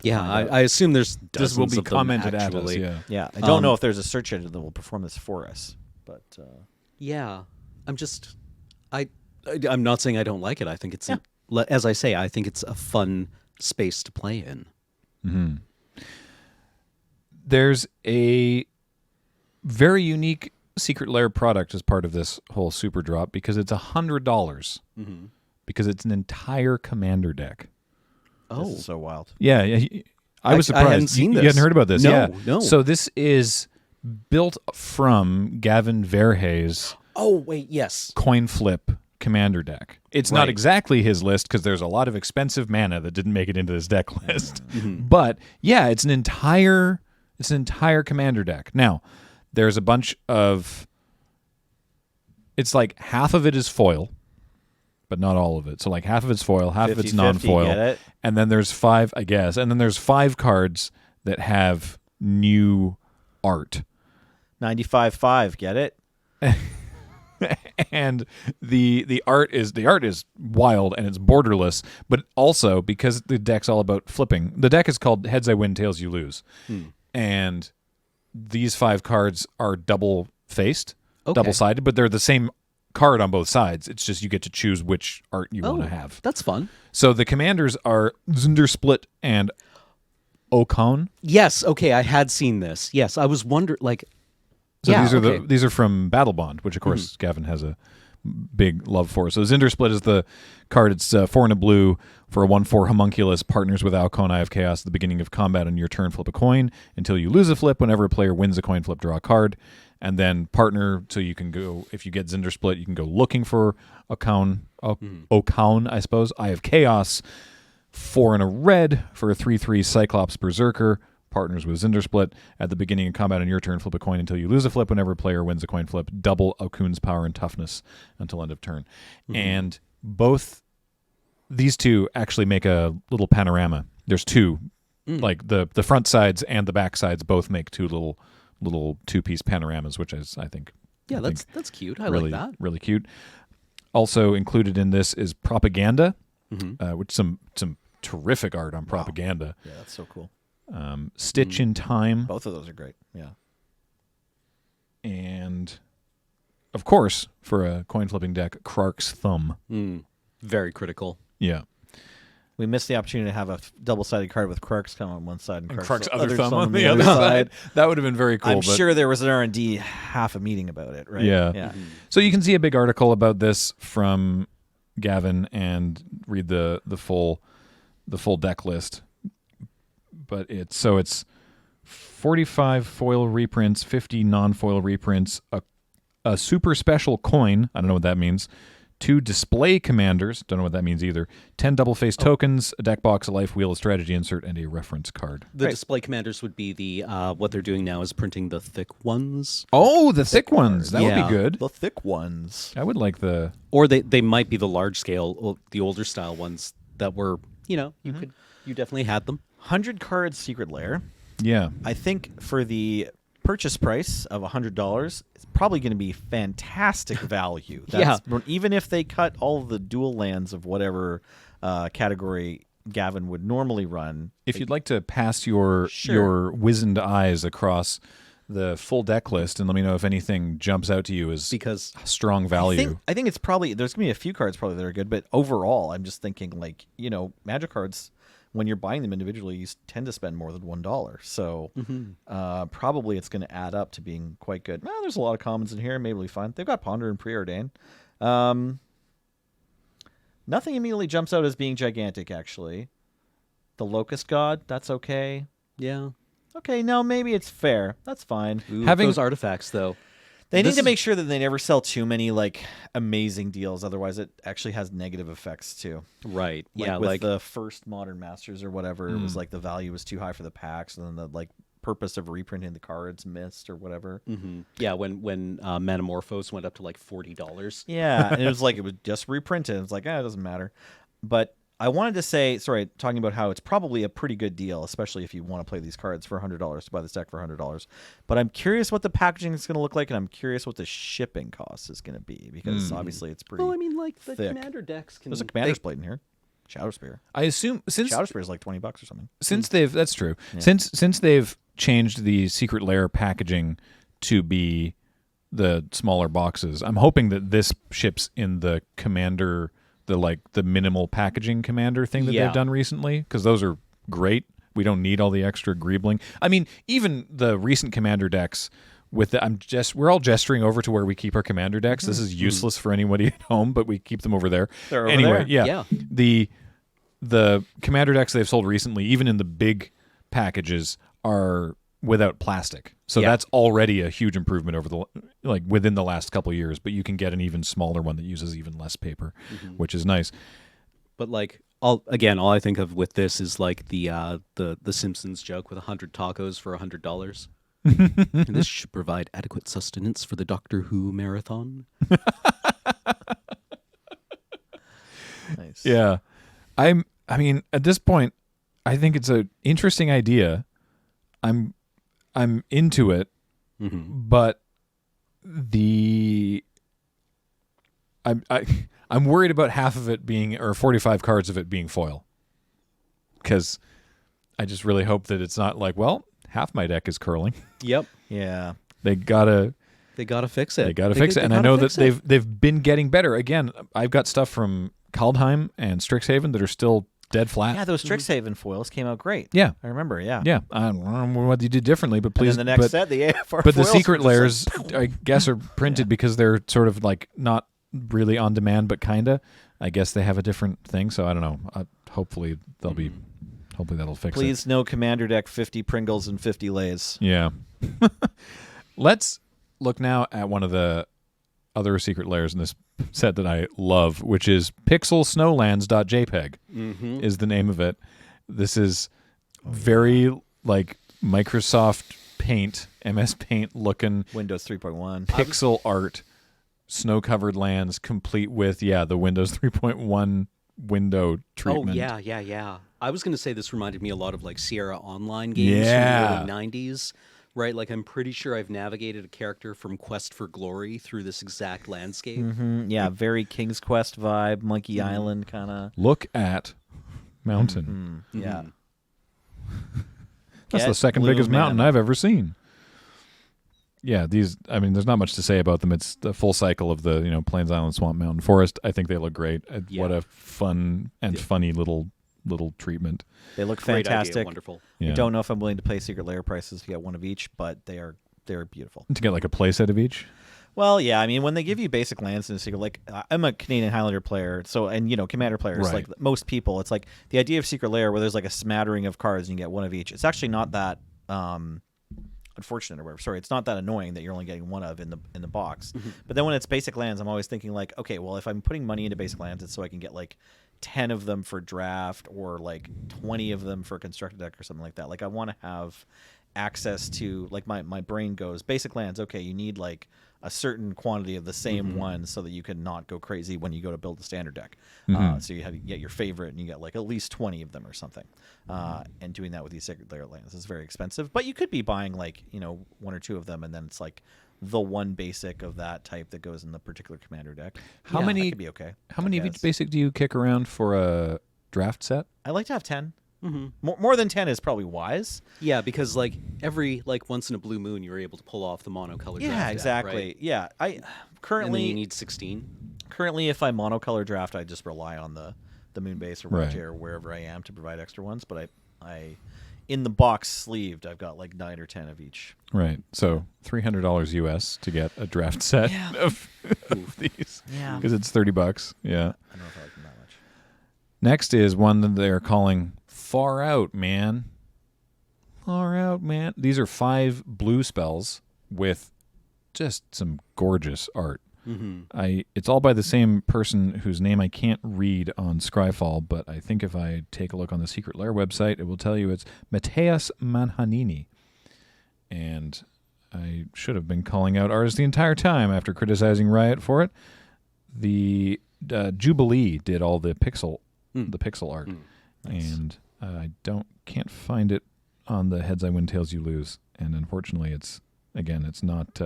Yeah, I assume there's This will dozens be of them, commented at us. actually. Yeah. Yeah, I don't know if there's a search engine that will perform this for us, but Yeah, I'm not saying I don't like it. I think it's as I say, I think it's a fun space to play in. There's a very unique Secret Lair product as part of this whole super drop because it's $100 because it's an entire commander deck. This is so wild. Yeah, I was surprised. I hadn't seen You this. hadn't heard about this? No, yeah. no. So this is built from Gavin Verhey's Oh, wait, yes. coin flip commander deck. It's not Right. exactly his list because there's a lot of expensive mana that didn't make it into this deck list. But yeah, it's an entire commander deck. Now, there's a bunch of it's like half of it is foil, but not all of it. So like half of it's foil, half of it's 50-50, non-foil. get it? And then there's 5, I guess. And then there's 5 cards that have new art. 95.5, get it? And the art is wild and it's borderless, but also because the deck's all about flipping. The deck is called Heads I Win, Tails You Lose. And these 5 cards are double faced, double sided, but they're the same card on both sides. It's just you get to choose which art you want to have. That's fun. So the commanders are Zundersplit and Okon. Yes, okay, I had seen this. Yes, I was wondering, like, So yeah, these are okay. these are from Battle Bond, which of course Gavin has a big love for. So Zundersplit is the card. It's 4 and a blue for a 1/4 homunculus. Partners with Alcon, Eye of Chaos. At the beginning of combat on your turn, flip a coin until you lose a flip. Whenever a player wins a coin flip, draw a card, and then partner. So you can go if you get Zundersplit, you can go looking for Okon, I suppose. Eye of Chaos, 4 and a red for a 3/3 Cyclops Berserker. Partners with Zundersplit. At the beginning of combat on your turn, flip a coin until you lose a flip. Whenever a player wins a coin flip, double Okun's power and toughness until end of turn. And both these two actually make a little panorama. There's 2, like the front sides and the back sides both make 2 little 2-piece panoramas, which is I think Yeah, I that's think cute. I really like that. really cute. Also included in this is Propaganda, which some terrific art on Propaganda. Yeah, that's so cool. Stitch in Time, Both of those are great. Yeah. and of course, for a coin flipping deck, Krark's Thumb. Very critical. Yeah. We missed the opportunity to have a double-sided card with Krark's thumb on one side and Krark's other thumb on on the other side. That would have been very cool. I'm but sure there was an R&D half a meeting about it, right? Yeah. Yeah. So you can see a big article about this from Gavin and read the full deck list. But it's 45 foil reprints, 50 non-foil reprints, a super special coin, I don't know what that means, 2 display commanders, don't know what that means either, 10 double-faced tokens, a deck box, a life wheel, a strategy insert, and a reference card. The display commanders would be the what they're doing now is printing the thick ones, Oh, the thick ones. That would Yeah. be good. The thick ones. I would like the... or they might be the large scale, the older style ones that were you definitely had them. 100 cards Secret Lair. Yeah. I think for the purchase price of $100, it's probably going to be fantastic value. Even if they cut all of the dual lands of whatever category Gavin would normally run. If you'd like to pass your wizened eyes across the full deck list and let me know if anything jumps out to you as Because strong value. I think it's probably, there's going to be a few cards probably that are good, but overall, I'm just thinking like, Magic cards, when you're buying them individually, you tend to spend more than $1. So probably it's going to add up to being quite good. Well, there's a lot of commons in here. Maybe it'll be fun. They've got Ponder and Preordain. Nothing immediately jumps out as being gigantic, actually. The Locust God, that's okay. yeah, Okay, no, maybe it's fair. That's fine. Having- those artifacts though. They need This to is- make sure that they never sell too many like amazing deals. Otherwise, it actually has negative effects too. Right. Like yeah, with like the first Modern Masters or whatever, it was like the value was too high for the packs, and then the like purpose of reprinting the cards missed or whatever. yeah, when Metamorphose went up to like $40. Yeah, and it was like it was just reprinted. It's like, it doesn't matter. But I wanted to say, talking about how it's probably a pretty good deal, especially if you want to play these cards for $100, to buy this deck for $100. But I'm curious what the packaging is going to look like, and I'm curious what the shipping cost is going to be, because obviously it's pretty Well, I mean, like the thick. commander decks can. There's a Commander's Blade in here. Shadow Spear. I assume since Shadow Spear is like $20 or something. that's true. Since they've changed the Secret Lair packaging to be the smaller boxes, I'm hoping that this ships in the Commander the minimal packaging commander thing that Yeah. they've done recently, because those are great. We don't need all the extra greebling. I mean, even the recent commander decks with we're all gesturing over to where we keep our commander decks. This is useless for anybody at home, but we keep them over there. They're over anyway, there. yeah. The commander decks they've sold recently, even in the big packages, are without plastic. So Yeah. that's already a huge improvement over within the last couple of years, but you can get an even smaller one that uses even less paper, which is nice. But like all I think of with this is like the Simpsons joke with 100 tacos for $100. And this should provide adequate sustenance for the Doctor Who marathon. Nice. Yeah. I mean, at this point, I think it's an interesting idea. I'm into it, but I'm worried about half of it being, or 45 cards of it being foil, because I just really hope that it's not like, well, half my deck is curling. Yep. Yeah. They gotta fix it. They gotta fix it, and I know that they've been getting better. Again, I've got stuff from Kaldheim and Strixhaven that are still dead flat. Yeah, those Strixhaven foils came out great. Yeah. I remember. Yeah. Yeah, I don't know what you did differently, but please. And then the next but, set, the AFR but the foils secret were just layers, I guess, are printed because they're sort of like not really on demand, but kinda. I guess they have a different thing, so I don't know. Hopefully they'll be. Hopefully that'll fix it. Please, no commander deck 50 Pringles and 50 Lays. Yeah. Let's look now at one of the other secret layers in this set that I love, which is pixelsnowlands.jpg is the name of it. This is very like Microsoft Paint, MS Paint looking Windows 3.1. pixel art, snow-covered lands, complete with, the Windows 3.1 window treatment. Oh, yeah. I was going to say this reminded me a lot of like Sierra Online games Yeah. from the early 90s, right? Like I'm pretty sure I've navigated a character from Quest for Glory through this exact landscape. Yeah, very King's Quest vibe, Monkey Island kind of. Look at mountain. Yeah. That's Get the second Blue biggest mountain Mana. I've ever seen. Yeah, there's not much to say about them. It's the full cycle of the, Plains Island, Swamp Mountain, Forest. I think they look great. Yeah. What a fun and funny little great They look Great idea, fantastic. wonderful. Yeah. I don't know if I'm willing to pay secret layer prices to get one of each, but they're beautiful. To get like a play set of each. Well, yeah, I mean, when they give you basic lands in a secret, like I'm a Canadian Highlander player, so and commander players, Right. like most people, it's like the idea of secret layer where there's like a smattering of cards and you get one of each. It's actually not that unfortunate or whatever. Sorry, it's not that annoying that you're only getting one of in the box. But then when it's basic lands, I'm always thinking like, okay, well, if I'm putting money into basic lands, it's so I can get like 10 of them for draft or like 20 of them for a constructed deck or something like that. Like I want to have access to, like my brain goes, basic lands, okay, you need like a certain quantity of the same one so that you can not go crazy when you go to build a standard deck. So you get your favorite and you get like at least 20 of them or something. And doing that with these secret layer lands is very expensive, but you could be buying like, one or two of them and then it's like the one basic of that type that goes in the particular commander deck. How That many could be okay. How many I of each guess. basic do you kick around for a draft set? I like to have 10. More than 10 is probably wise. Yeah, because like every once in a blue moon, you're able to pull off the monocolor. Yeah, draft deck, exactly. right? Yeah, I And then currently you need 16. Currently, if I monocolor draft, I just rely on the moon base or Right. or wherever I am to provide extra ones. But I in the box sleeved, I've got like 9 or 10 of each. Right. So $300 US to get a draft set of these. Yeah. Because it's $30. Yeah. I don't know if I like them that much. Next is one that they're calling Far Out, Man. Far Out, Man. These are 5 blue spells with just some gorgeous art. It's all by the same person whose name I can't read on Scryfall, but I think if I take a look on the Secret Lair website, it will tell you it's Mateus Manhanini. And I should have been calling out ours the entire time after criticizing Riot for it. The Jubilee did all the pixel art, and I can't find it on the Heads I Win, Tails You Lose. And unfortunately, it's not.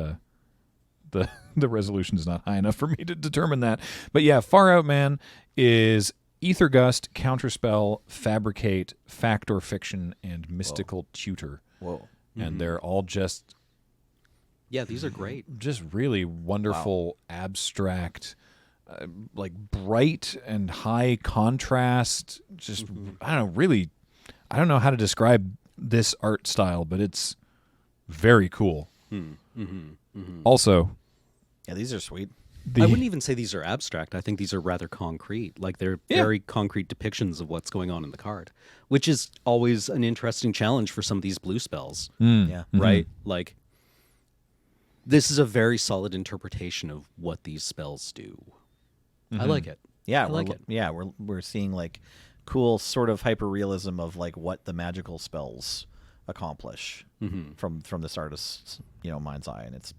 The resolution is not high enough for me to determine that. But yeah, Far Out Man is Ether Gust, Counterspell, Fabricate, Fact or Fiction, and Mystical Tutor. Whoa. And they're all just Yeah, these are great. really wonderful, abstract, like bright and high contrast. Just I don't know, really, I don't know how to describe this art style, but it's very cool. Also, Yeah, these are sweet. I wouldn't even say these are abstract. I think these are rather concrete. Like they're very concrete depictions of what's going on in the card, which is always an interesting challenge for some of these blue spells. Yeah. Right? Like this is a very solid interpretation of what these spells do. I like it. Yeah, I like it. Yeah, we're seeing like cool sort of hyper realism of like what the magical spells accomplish from this artist's mind's eye, and it's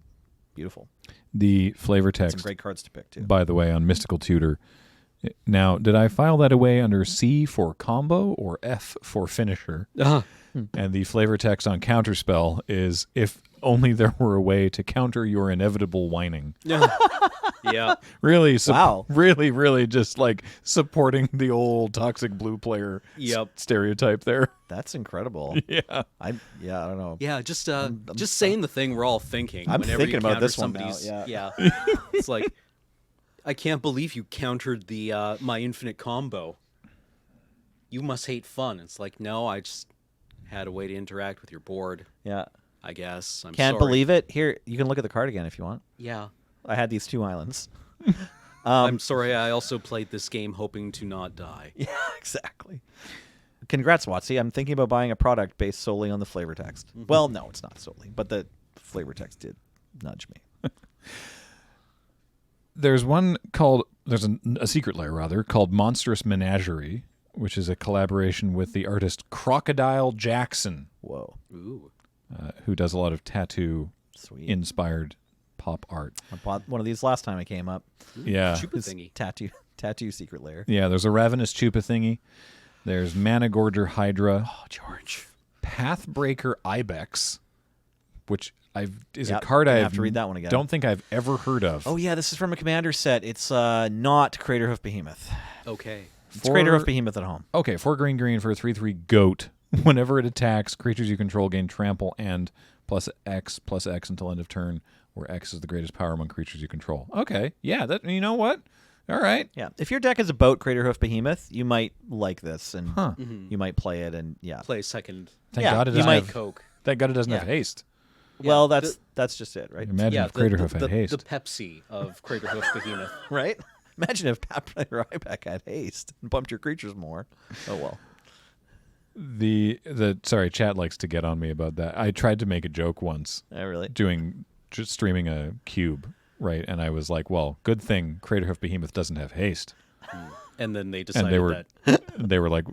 beautiful. The flavor text, Some great cards to pick too. by the way, on Mystical Tutor. Now, did I file that away under C for combo or F for finisher? And the flavor text on Counterspell is, if only there were a way to counter your inevitable whining. Yeah. Really, Wow. really just like supporting the old toxic blue player stereotype there. That's incredible. Yeah. I don't know. Yeah, just saying the thing we're all thinking. I'm whenever thinking you about counter this one now, somebody's- yeah. It's like, I can't believe you countered the my infinite combo. You must hate fun. It's like, no, I just had a way to interact with your board. Yeah. I guess. I'm Can't sorry. believe it. Here, you can look at the card again if you want. Yeah. I had these 2 islands. I'm sorry. I also played this game hoping to not die. Yeah, exactly. Congrats, Watsy. I'm thinking about buying a product based solely on the flavor text. Well, no, it's not solely, but the flavor text did nudge me. There's a secret layer rather called Monstrous Menagerie, which is a collaboration with the artist Crocodile Jackson, Whoa. Ooh. who does a lot of tattoo Sweet. inspired pop art. I bought one of these last time I came up. Yeah. Chupa thingy. Tattoo secret layer. Yeah, there's a Ravenous Chupa thingy. There's Managorger Hydra. Oh, George. Pathbreaker Ibex, which is a Yep, card I gonna have to read that one again. don't think I've ever heard of. Oh, yeah, this is from a commander set. It's not Craterhoof Behemoth. Okay. It's Craterhoof Behemoth at home. Okay, 4 green for a 3/3 goat. Whenever it attacks, creatures you control gain trample and +X until end of turn, where X is the greatest power among creatures you control. Okay, yeah, that, you know what? All right. Yeah, if your deck is about Craterhoof Behemoth, you might like this, and you might play it, and yeah. Play second. Thank Yeah, God it you doesn't might- have Coke. Thank God it doesn't have Yeah. haste. Well, Yeah, that's just it, right? Imagine if Craterhoof had haste. The Pepsi of Craterhoof Behemoth. Right? Imagine if Pathbreaker Ibex had haste and bumped your creatures more. Oh well. Sorry, chat likes to get on me about that. I tried to make a joke once Oh, really? just streaming a cube, right? And I was like, well, good thing Craterhoof Behemoth doesn't have haste. And then they And decided they were that. they were like,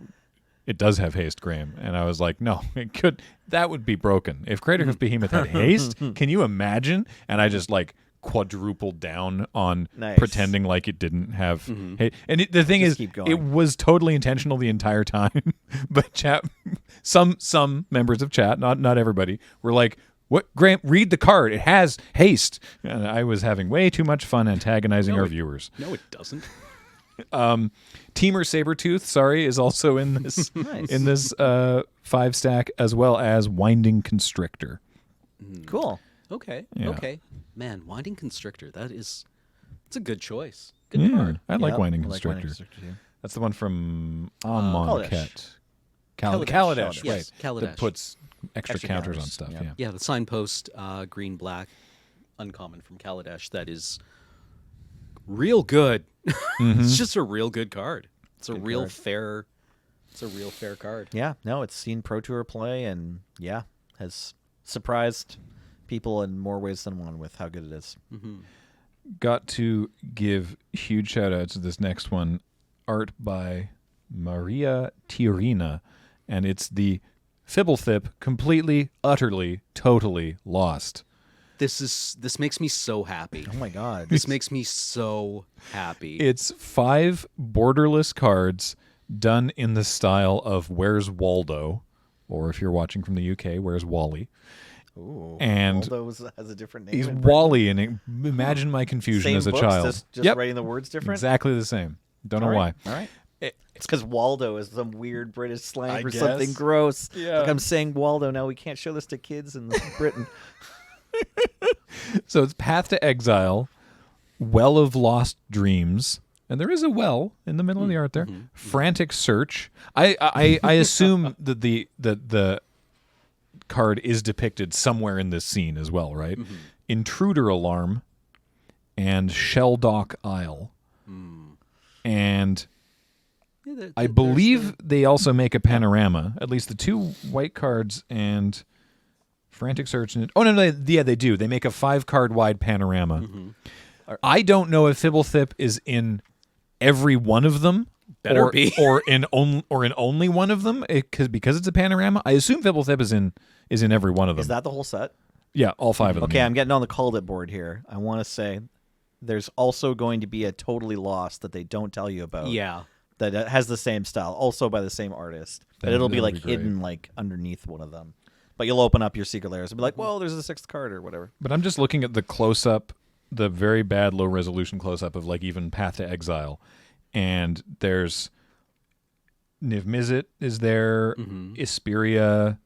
it does have haste, Graham. And I was like, no, it could. That would be broken. If Craterhoof Behemoth had haste, can you imagine? And I just like quadrupled down on Nice. pretending like it didn't have haste. And the thing Just is, keep going. it was totally intentional the entire time. But chat, some members of chat, not everybody, were like, what, Graham, read the card. It has haste. And I was having way too much fun antagonizing our viewers. No, it doesn't. Teamer Sabretooth, is also in this Nice. in this 5-stack, as well as Winding Constrictor. Cool. Okay. Yeah. Okay. Man, Winding Constrictor. It's a good choice. Good card. I like Yep, Winding I like Constrictor. Winding Constrictor, too. That's the one from Amonkhet. Kaladesh. Kaladesh, Yes, right. Kaladesh. That puts extra Extra counters on counters, stuff, yeah. yeah. Yeah, the signpost, green-black, uncommon from Kaladesh. That is real good. It's just a real good card. It's a real card. fair. It's a real fair card. Yeah, no, it's seen Pro Tour play, and yeah, has surprised people in more ways than one with how good it is. Got to give huge shout outs to this next one. Art by Maria Tirina, and it's the Fibblethip completely, utterly, totally lost. This makes me so happy. Oh my god. This makes me so happy. It's 5 borderless cards done in the style of Where's Waldo, or if you're watching from the UK, Where's Wally? Ooh, And Waldo has a different name. He's in Britain. Wally, and imagine my confusion Same as a books, child. Just Yep, writing the words different. exactly the same. Don't know All why. right, All right. It's because Waldo is some weird British slang I for guess. something gross. Yeah. Like I'm saying Waldo now. We can't show this to kids in Britain. So it's Path to Exile, Well of Lost Dreams, and there is a well in the middle of the art there. Frantic Search. I assume that the card is depicted somewhere in this scene as well, right? Intruder Alarm and Shell Dock Isle. And I believe they also make a panorama, at least the 2 white cards and Frantic Search. And, they do. They make a 5-card wide panorama. I don't know if Fibblethip is in every one of them. Better be. or in only one of them because it's a panorama. I assume Fibblethip is in every one of them. Is that the whole set? Yeah, all 5 of them. Okay, yeah. I'm getting on the Called It board here. I want to say there's also going to be a Totally Lost that they don't tell you about. Yeah. That has the same style, also by the same artist. But it'll be like hidden like underneath one of them. But you'll open up your secret layers and be like, well, there's a 6th card or whatever. But I'm just looking at the close-up, the very bad low-resolution close-up of like even Path to Exile. And there's Niv Mizzet is there, Isperia.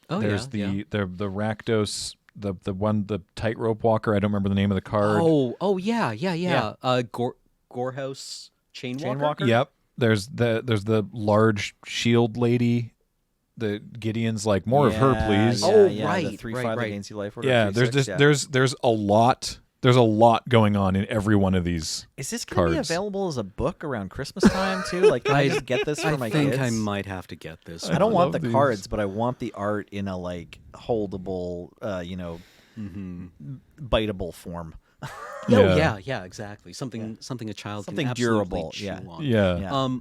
There's the Rakdos, the tightrope walker. I don't remember the name of the card. Oh yeah. Gorehouse Chainwalker. Yep. There's the large shield lady. The Gideon's like more of her, please. Right. The 3/5 right. against you life. Or Yeah. 3/6, There's a lot. There's a lot going on in every one of these. Is this going to be cards. available as a book around Christmas time too? Like, can I just get this for my kids? I think I might have to get this. I don't want the love these. cards, but I want the art in a like holdable, biteable form. Yeah, exactly. Something a child Something can absolutely durable, chew yeah. on. Yeah.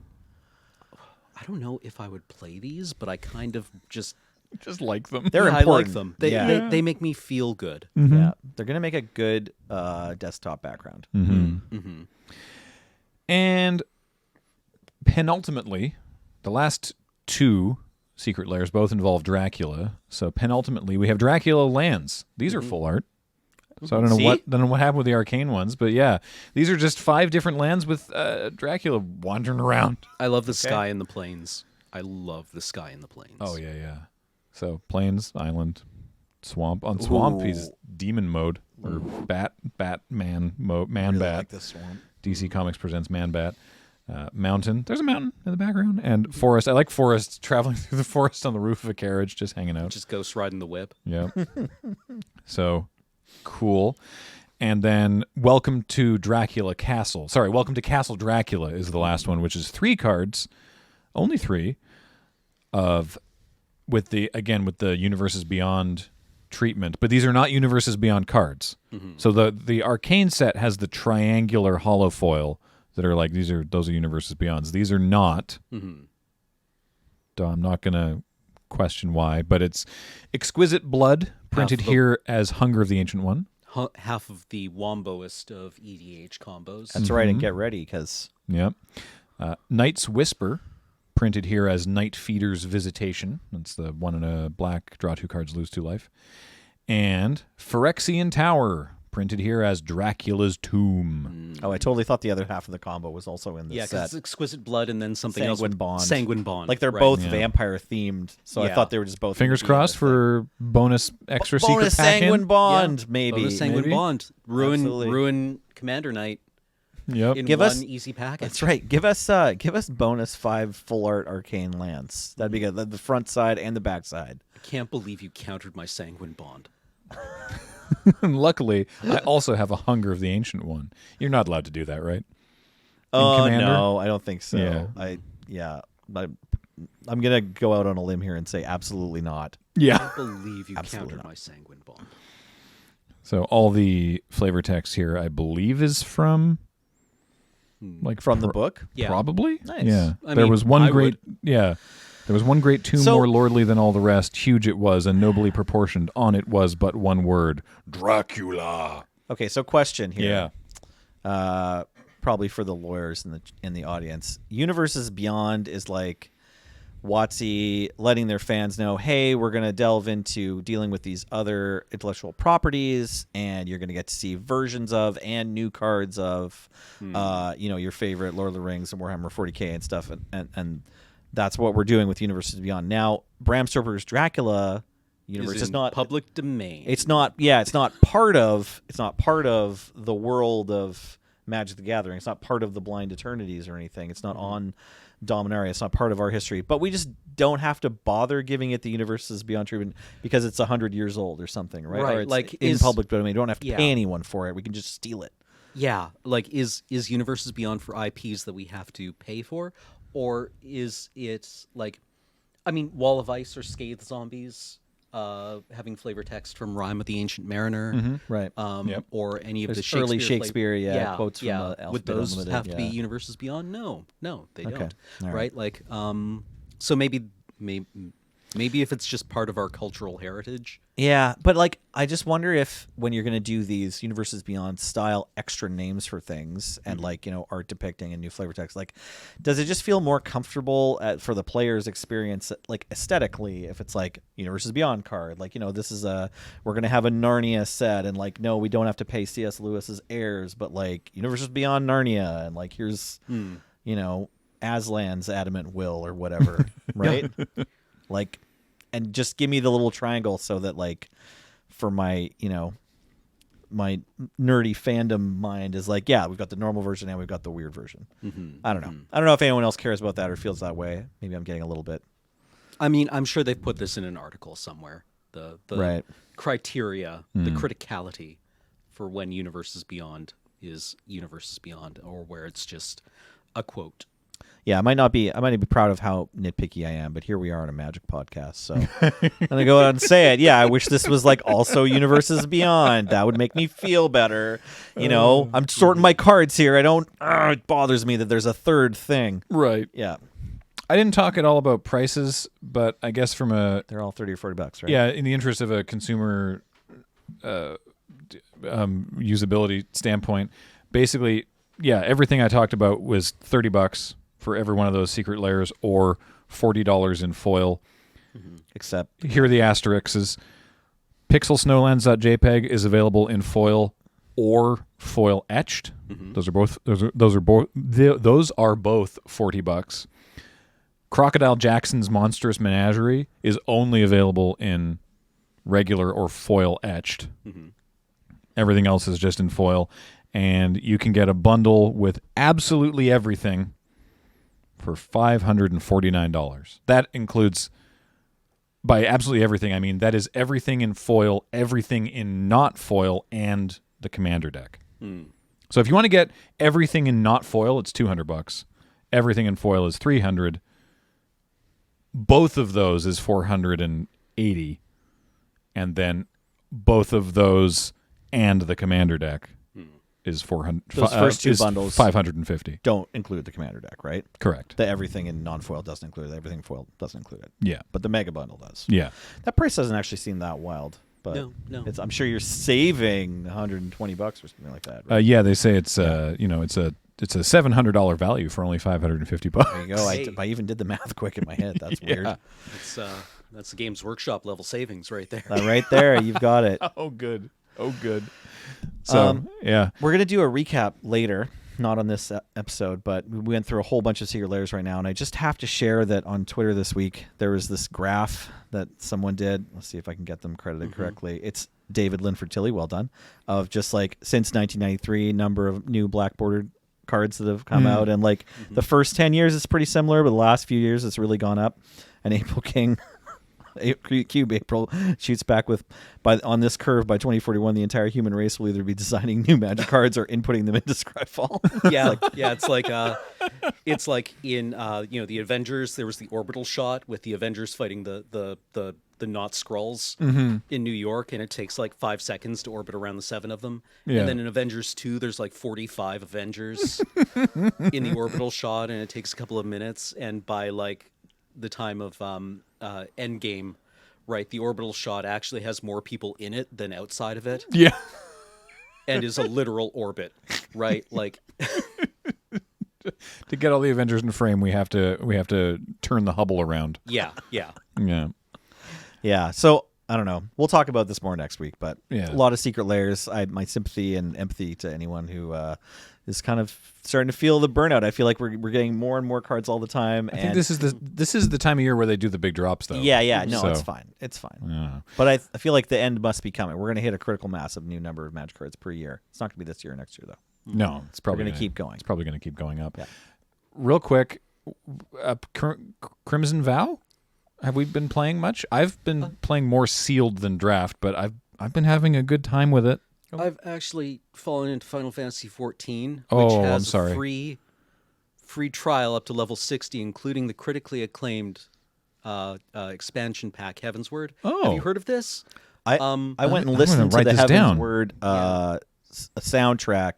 I don't know if I would play these, but I kind of just Just like them. They're I important. like them. Yeah. They make me feel good. Yeah, they're gonna make a good desktop background. And penultimately, the last 2 secret layers both involve Dracula. So penultimately, we have Dracula lands. These are full art. So I don't know what happened with the arcane ones, but yeah, these are just 5 different lands with Dracula wandering around. I love the sky and the plains. I love the sky and the plains. Oh yeah. So plains, island, swamp. On swamp, he's demon mode or Batman mode. Man Really Bat. like this swamp. DC Comics presents Man Bat. Mountain. There's a mountain in the background. And forest. I like forest, traveling through the forest on the roof of a carriage, just hanging out. Just ghost riding the whip. Yeah. So cool. And then Welcome to Dracula Castle. Sorry, Welcome to Castle Dracula is the last one, which is 3 cards, only 3, with the Universes Beyond treatment. But these are not Universes Beyond cards. So the Arcane set has the triangular hollow foil that are like, those are Universes Beyonds. These are not. So I'm not going to question why, but it's Exquisite Blood, printed here as Hunger of the Ancient One. Half of the womboest of EDH combos. That's right, and get ready because Yep. Night's Whisper, printed here as Night Feeder's Visitation. That's the 1 in a black, draw 2 cards, lose 2 life. And Phyrexian Tower, printed here as Dracula's Tomb. I totally thought the other half of the combo was also in this Yeah, because set. it's Exquisite Blood and then something else. Sanguine Bond. Sanguine Bond. Like they're right. both Yeah. vampire themed, so I Yeah. thought they were just both. Fingers gonna be in crossed this for bonus extra thing. secret bonus pack Sanguine in. Bond, Yeah. maybe. Bonus Sanguine Maybe. Bond. Absolutely. Ruin Commander Night Yep. in Give one us- easy package. That's right. Give us bonus 5 full art arcane lands. That'd be good. The front side and the back side. I can't believe you countered my Sanguine Bond. And luckily, I also have a Hunger of the Ancient One. You're not allowed to do that, right? Oh Commander? no, I don't think so. Yeah. I'm gonna go out on a limb here and say absolutely not. I Yeah. can't believe you Absolutely countered not. my Sanguine Bond. So all the flavor text here, I believe, is from From the book? Yeah. Probably. Nice. Yeah. I There mean, was one I great. Yeah. There was one great tomb So- more lordly than all the rest. Huge it was and nobly proportioned. On it was but one word: Dracula. Okay, so question here. Yeah. Probably for the lawyers in the audience. Universes Beyond is like WotC letting their fans know, hey, we're going to delve into dealing with these other intellectual properties, and you're going to get to see versions of and new cards of, your favorite Lord of the Rings and Warhammer 40K and stuff, and that's what we're doing with Universes Beyond. Now, Bram Stoker's Dracula, universe. Is It's in not public domain. It's not. Yeah, it's not part of. It's not part of the world of Magic the Gathering. It's not part of the Blind Eternities or anything. It's not on Dominaria. It's not part of our history. But we just don't have to bother giving it the Universes Beyond treatment because it's 100 years old or something, right? Right, Or it's like, in is- public domain. We don't have to yeah. pay anyone for it. We can just steal it. Yeah, like is Universes Beyond for IPs that we have to pay for, or is it like, I mean, Wall of Ice or Scathe Zombies having flavor text from Rime of the Ancient Mariner, Right. Yep. or any of the There's Shakespeare early Shakespeare, quotes from the Would Alphabet those Unlimited, have to be yeah. Universes Beyond? No, they Okay. don't. All right. Right? Like, so maybe if it's just part of our cultural heritage. Yeah, but like I just wonder if when you're going to do these Universes Beyond style extra names for things and like, art depicting and new flavor text, like does it just feel more comfortable for the player's experience like aesthetically if it's like Universes Beyond card, like this is we're going to have a Narnia set and like no, we don't have to pay C.S. Lewis's heirs, but like Universes Beyond Narnia and like here's Aslan's adamant will or whatever, right? Like, and just give me the little triangle so that like for my my nerdy fandom mind is like, yeah, we've got the normal version and we've got the weird version. I don't know. I don't know if anyone else cares about that or feels that way. Maybe I'm getting a little bit. I mean, I'm sure they've put this in an article somewhere. The Right. criteria, the criticality for when Universes Beyond is Universes Beyond, or where it's just a quote. Yeah, I might not be proud of how nitpicky I am, but here we are on a Magic podcast, so I'm gonna go out and say it. Yeah, I wish this was like also Universes Beyond. That would make me feel better. I'm sorting my cards here. I don't. It bothers me that there's a third thing. Right. Yeah, I didn't talk at all about prices, but I guess from a they're all $30 or $40, right? yeah, in the interest of a consumer usability standpoint, basically, yeah, everything I talked about was $30 for every one of those secret layers, or $40 in foil. Except Here are the asterisks. Pixelsnowlands.jpg is available in foil or foil etched. Those are both $40. Crocodile Jackson's Monstrous Menagerie is only available in regular or foil etched. Everything else is just in foil, and you can get a bundle with absolutely everything for $549. That includes, by absolutely everything, I mean that is everything in foil, everything in not foil, and the commander deck. So if you want to get everything in not foil, it's $200. Everything in foil is $300. Both of those is $480, and then both of those and the commander deck is $400. Those first two is bundles $550. don't include the commander deck, right? Correct. The everything in non-foil doesn't include it. Everything foil doesn't include it. Yeah. But the mega bundle does. Yeah. That price doesn't actually seem that wild. But No. I'm sure you're saving $120 or something like that. Right? Yeah, they say it's it's a $700 value for only $550. There you go. Hey. I even did the math quick in my head. That's weird. That's the Games Workshop level savings right there. Right there, you've got it. Oh, good. So, yeah. We're gonna do a recap later, not on this episode, but we went through a whole bunch of secret layers right now, and I just have to share that on Twitter this week there was this graph that someone did. Let's see if I can get them credited correctly. It's David Linford Tilley, well done, of just like since 1993 number of new black bordered cards that have come out, and like the first 10 years it's pretty similar, but the last few years it's really gone up. And April King Cube April shoots back with, on this curve by 2041 the entire human race will either be designing new Magic cards or inputting them into Scryfall. It's like in the Avengers, there was the orbital shot with the Avengers fighting the not Skrulls in New York, and it takes like 5 seconds to orbit around the 7 of them. Yeah. And then in Avengers 2 there's like 45 Avengers in the orbital shot, and it takes a couple of minutes, and by like the time of Endgame, right, the orbital shot actually has more people in it than outside of it. Yeah. And is a literal orbit, right? Like To get all the Avengers in frame, we have to turn the Hubble around. yeah. Yeah. Yeah. So I don't know. We'll talk about this more next week, but Yeah. a lot of secret layers. My sympathy and empathy to anyone who is kind of starting to feel the burnout. I feel like we're getting more and more cards all the time. I think this is the time of year where they do the big drops, though. Yeah. No, So, it's fine. It's fine. yeah. But I feel like the end must be coming. We're going to hit a critical mass of new number of Magic cards per year. It's not going to be this year or next year, though. No, it's probably We're gonna keep going. It's probably going to keep going up. Yeah. Real quick, Crimson Vow. Have we been playing much? I've been playing more sealed than draft, but I've been having a good time with it. I've actually fallen into Final Fantasy XIV, which Oh, has I'm sorry. a free trial up to level 60, including the critically acclaimed expansion pack, Heavensward. Oh. Have you heard of this? I went I'm and gonna listened to write the this down. Heavensward soundtrack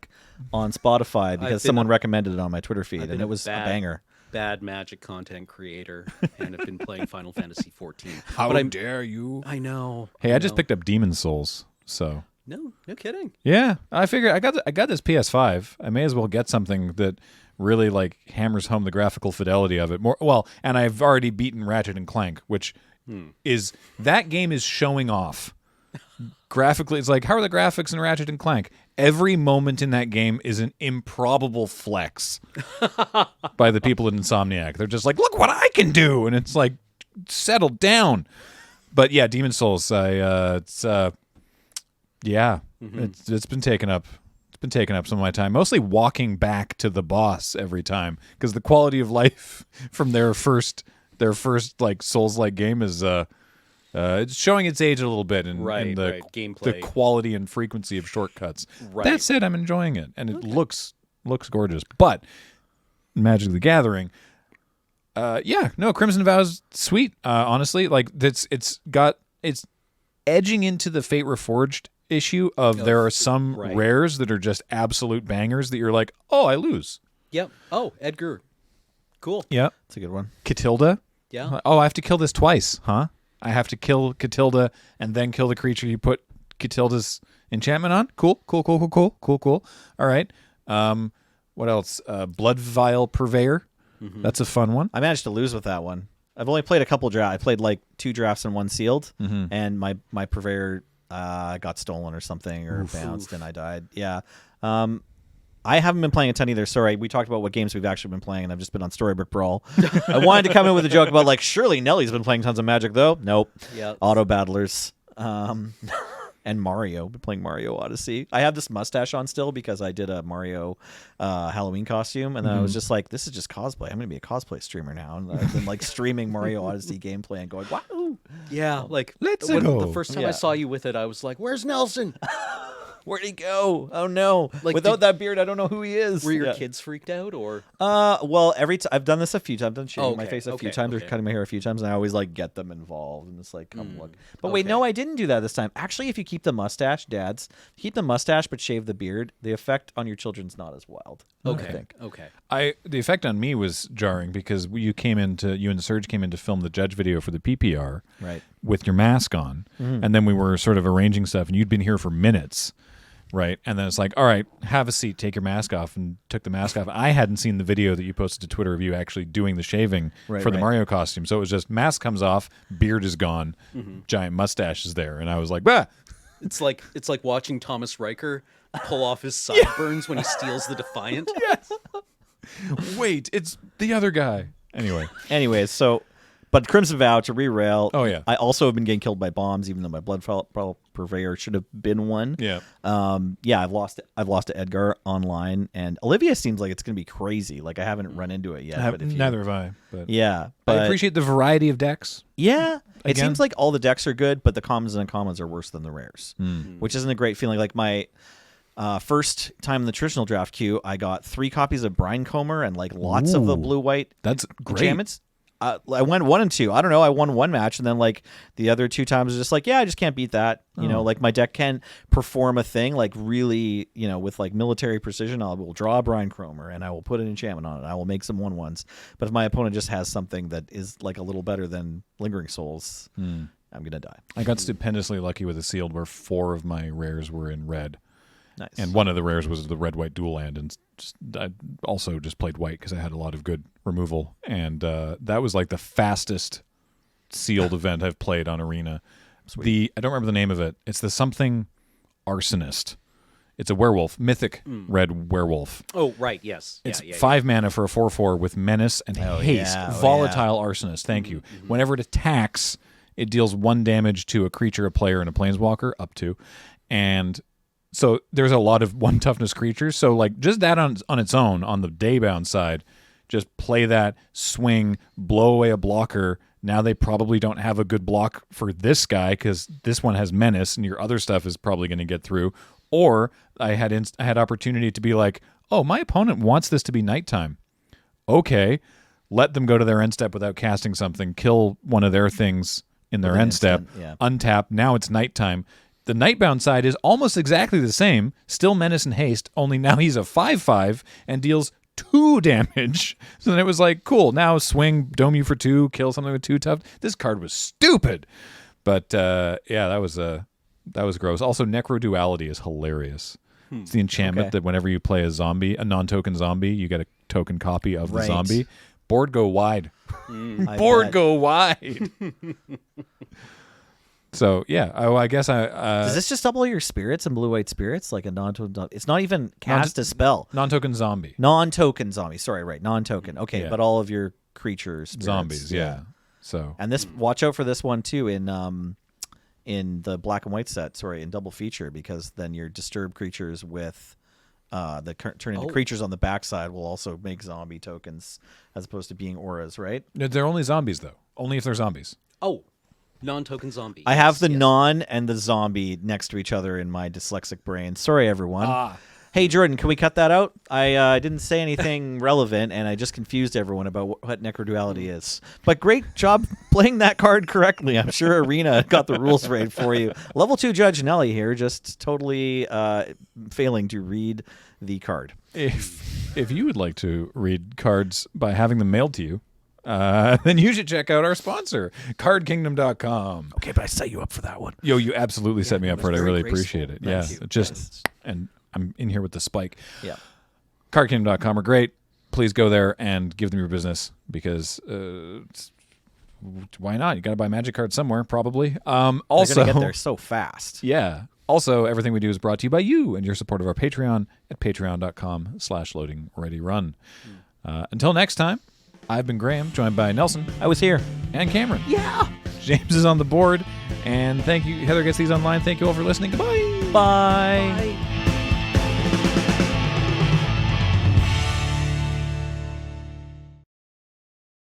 on Spotify because been someone a- recommended it on my Twitter feed, I've and been it was a banger. Bad Magic content creator, and have been playing Final Fantasy XIV. How But I'm- dare you? I know. Hey, I just picked up Demon Souls, so No kidding. yeah. I figure I got this PS5. I may as well get something that really like hammers home the graphical fidelity of it more. Well, and I've already beaten Ratchet and Clank, which is that game is showing off. Graphically, it's like, how are the graphics in Ratchet and Clank? Every moment in that game is an improbable flex by the people at Insomniac. They're just like, look what I can do, and it's like, settle down. But yeah, Demon Souls. It's been taking up. It's been taking up some of my time, mostly walking back to the boss every time, because the quality of life from their first like Souls-like game is it's showing its age a little bit in the Gameplay. the quality and frequency of shortcuts. Right. That said, I'm enjoying it, and it looks gorgeous. But Magic the Gathering, Crimson Vow's sweet. Honestly, like it's edging into the Fate Reforged issue of there are some right. rares that are just absolute bangers that you're like, oh, I lose. Yep. Oh, Edgar. Cool. Yeah, It's a good one. Catilda. Yeah. Oh, I have to kill this twice, huh? I have to kill Catilda and then kill the creature you put Catilda's enchantment on? Cool. All right. What else? Blood Vial Purveyor. Mm-hmm. That's a fun one. I managed to lose with that one. I've only played a couple drafts. I played like 2 drafts and 1 sealed, and my purveyor got stolen or something or bounced, and I died. Yeah. I haven't been playing a ton either. Sorry, we talked about what games we've actually been playing, and I've just been on Storybook Brawl. I wanted to come in with a joke about like, surely Nellie's been playing tons of Magic though. Nope. Yeah. Auto Battlers. And Mario. Been playing Mario Odyssey. I have this mustache on still because I did a Mario Halloween costume, and then I was just like, this is just cosplay. I'm going to be a cosplay streamer now. And I've been like streaming Mario Odyssey gameplay and going, wow. Yeah. Like Let's when go. the first time Yeah. I saw you with it, I was like, "Where's Nelson?" Where'd he go? Oh no! Like, Without that beard, I don't know who he is. Were your Yeah. kids freaked out, or Well, I've done this a few times. I've done shaving my Okay, face a few okay, times or okay. cutting my hair a few times, and I always like get them involved and it's like, come look. But wait, okay. no, I didn't do that this time. Actually, if you keep the mustache, dads, keep the mustache but shave the beard, the effect on your children's not as wild. I okay, think. okay, The effect on me was jarring because you and Serge came in to film the judge video for the PPR Right. with your mask on, and then we were sort of arranging stuff, and you'd been here for minutes. Right. And then it's like, all right, have a seat, take your mask off, and took the mask off. I hadn't seen the video that you posted to Twitter of you actually doing the shaving Right, for the right. Mario costume. So it was just mask comes off, beard is gone, giant mustache is there. And I was like, bah. It's like watching Thomas Riker pull off his sideburns when he steals the Defiant. Yes. Wait, it's the other guy. Anyway. Anyways, but Crimson Vow to re-rail. Oh, yeah. I also have been getting killed by bombs, even though my blood purveyor should have been one. Yeah. I've lost to Edgar online, and Olivia seems like it's gonna be crazy. Like I haven't run into it yet. But if you, Neither have I. But Yeah, I but appreciate the variety of decks. yeah, it Again? seems like all the decks are good, but the commons and uncommons are worse than the rares, which isn't a great feeling. Like my first time in the traditional draft queue, I got 3 copies of Brine Comber and like lots of the Ooh, blue-white That's great. enchantments. I went 1 and 2. I don't know. I won 1 match, and then like the other 2 times, was just like, yeah, I just can't beat that. You know, like my deck can perform a thing like really, with like military precision. I will draw a Brine Cromer, and I will put an enchantment on it. I will make some 1/1s. But if my opponent just has something that is like a little better than Lingering Souls, I'm gonna die. I got stupendously lucky with a sealed where 4 of my rares were in red. Nice. And one of the rares was the red-white dual land, and I also just played white because I had a lot of good removal, and that was like the fastest sealed event I've played on Arena. Sweet. I don't remember the name of it. It's the something arsonist. It's a werewolf, mythic red werewolf. Oh, right, yes. It's yeah. 5 mana for a 4/4 with menace and haste. yeah. Oh, Volatile arsonist. Thank you. Whenever it attacks, it deals 1 damage to a creature, a player, and a planeswalker, up to. And so there's a lot of 1 toughness creatures. So like just that on its own, on the daybound side, just play that, swing, blow away a blocker. Now they probably don't have a good block for this guy because this one has menace and your other stuff is probably going to get through. Or I had opportunity to be like, oh, my opponent wants this to be nighttime. Okay, let them go to their end step without casting something, kill one of their things in their end step, untap. Now it's nighttime. The Nightbound side is almost exactly the same, still menace and haste, only now he's a 5/5 and deals 2 damage. So then it was like, cool, now swing, dome you for 2, kill something with 2 tough. This card was stupid. But yeah, that was gross. Also, Necroduality is hilarious. It's the enchantment that whenever you play a zombie, a non-token zombie, you get a token copy of the zombie. Board go wide. Board go wide. So, yeah, I guess Does this just double your spirits and blue-white spirits like a non-token? It's not even cast a spell. Non-token zombie. Non-token zombie. Sorry, right. Non-token. Okay, Yeah. but all of your creatures. Spirits. Zombies, yeah. So And this, watch out for this one, too, in the black and white set, in double feature, because then your disturbed creatures with turn into creatures on the backside will also make zombie tokens as opposed to being auras, right? they're only zombies, though. Only if they're zombies. Oh, non-token zombie. I have the non and the zombie next to each other in my dyslexic brain. Sorry, everyone. Hey, Jordan, can we cut that out? I didn't say anything relevant, and I just confused everyone about what Necroduality is. But great job playing that card correctly. I'm sure Arena got the rules right for you. Level 2 Judge Nelly here, just totally failing to read the card. If you would like to read cards by having them mailed to you, then you should check out our sponsor, cardkingdom.com. Okay, but I set you up for that one. Yo, you absolutely set me up it for it. was I very really graceful. appreciate it. Thank Yeah, you. just and I'm in here with the spike. Yeah. Cardkingdom.com are great. Please go there and give them your business because why not? You got to buy Magic cards somewhere, probably. Also, They're going to get there so fast. yeah. Also, everything we do is brought to you by you and your support of our Patreon at patreon.com/loadingreadyrun. Until next time, I've been Graham, joined by Nelson. I was here. And Cameron. Yeah. James is on the board. And thank you. Heather gets these online. Thank you all for listening. Goodbye. Bye.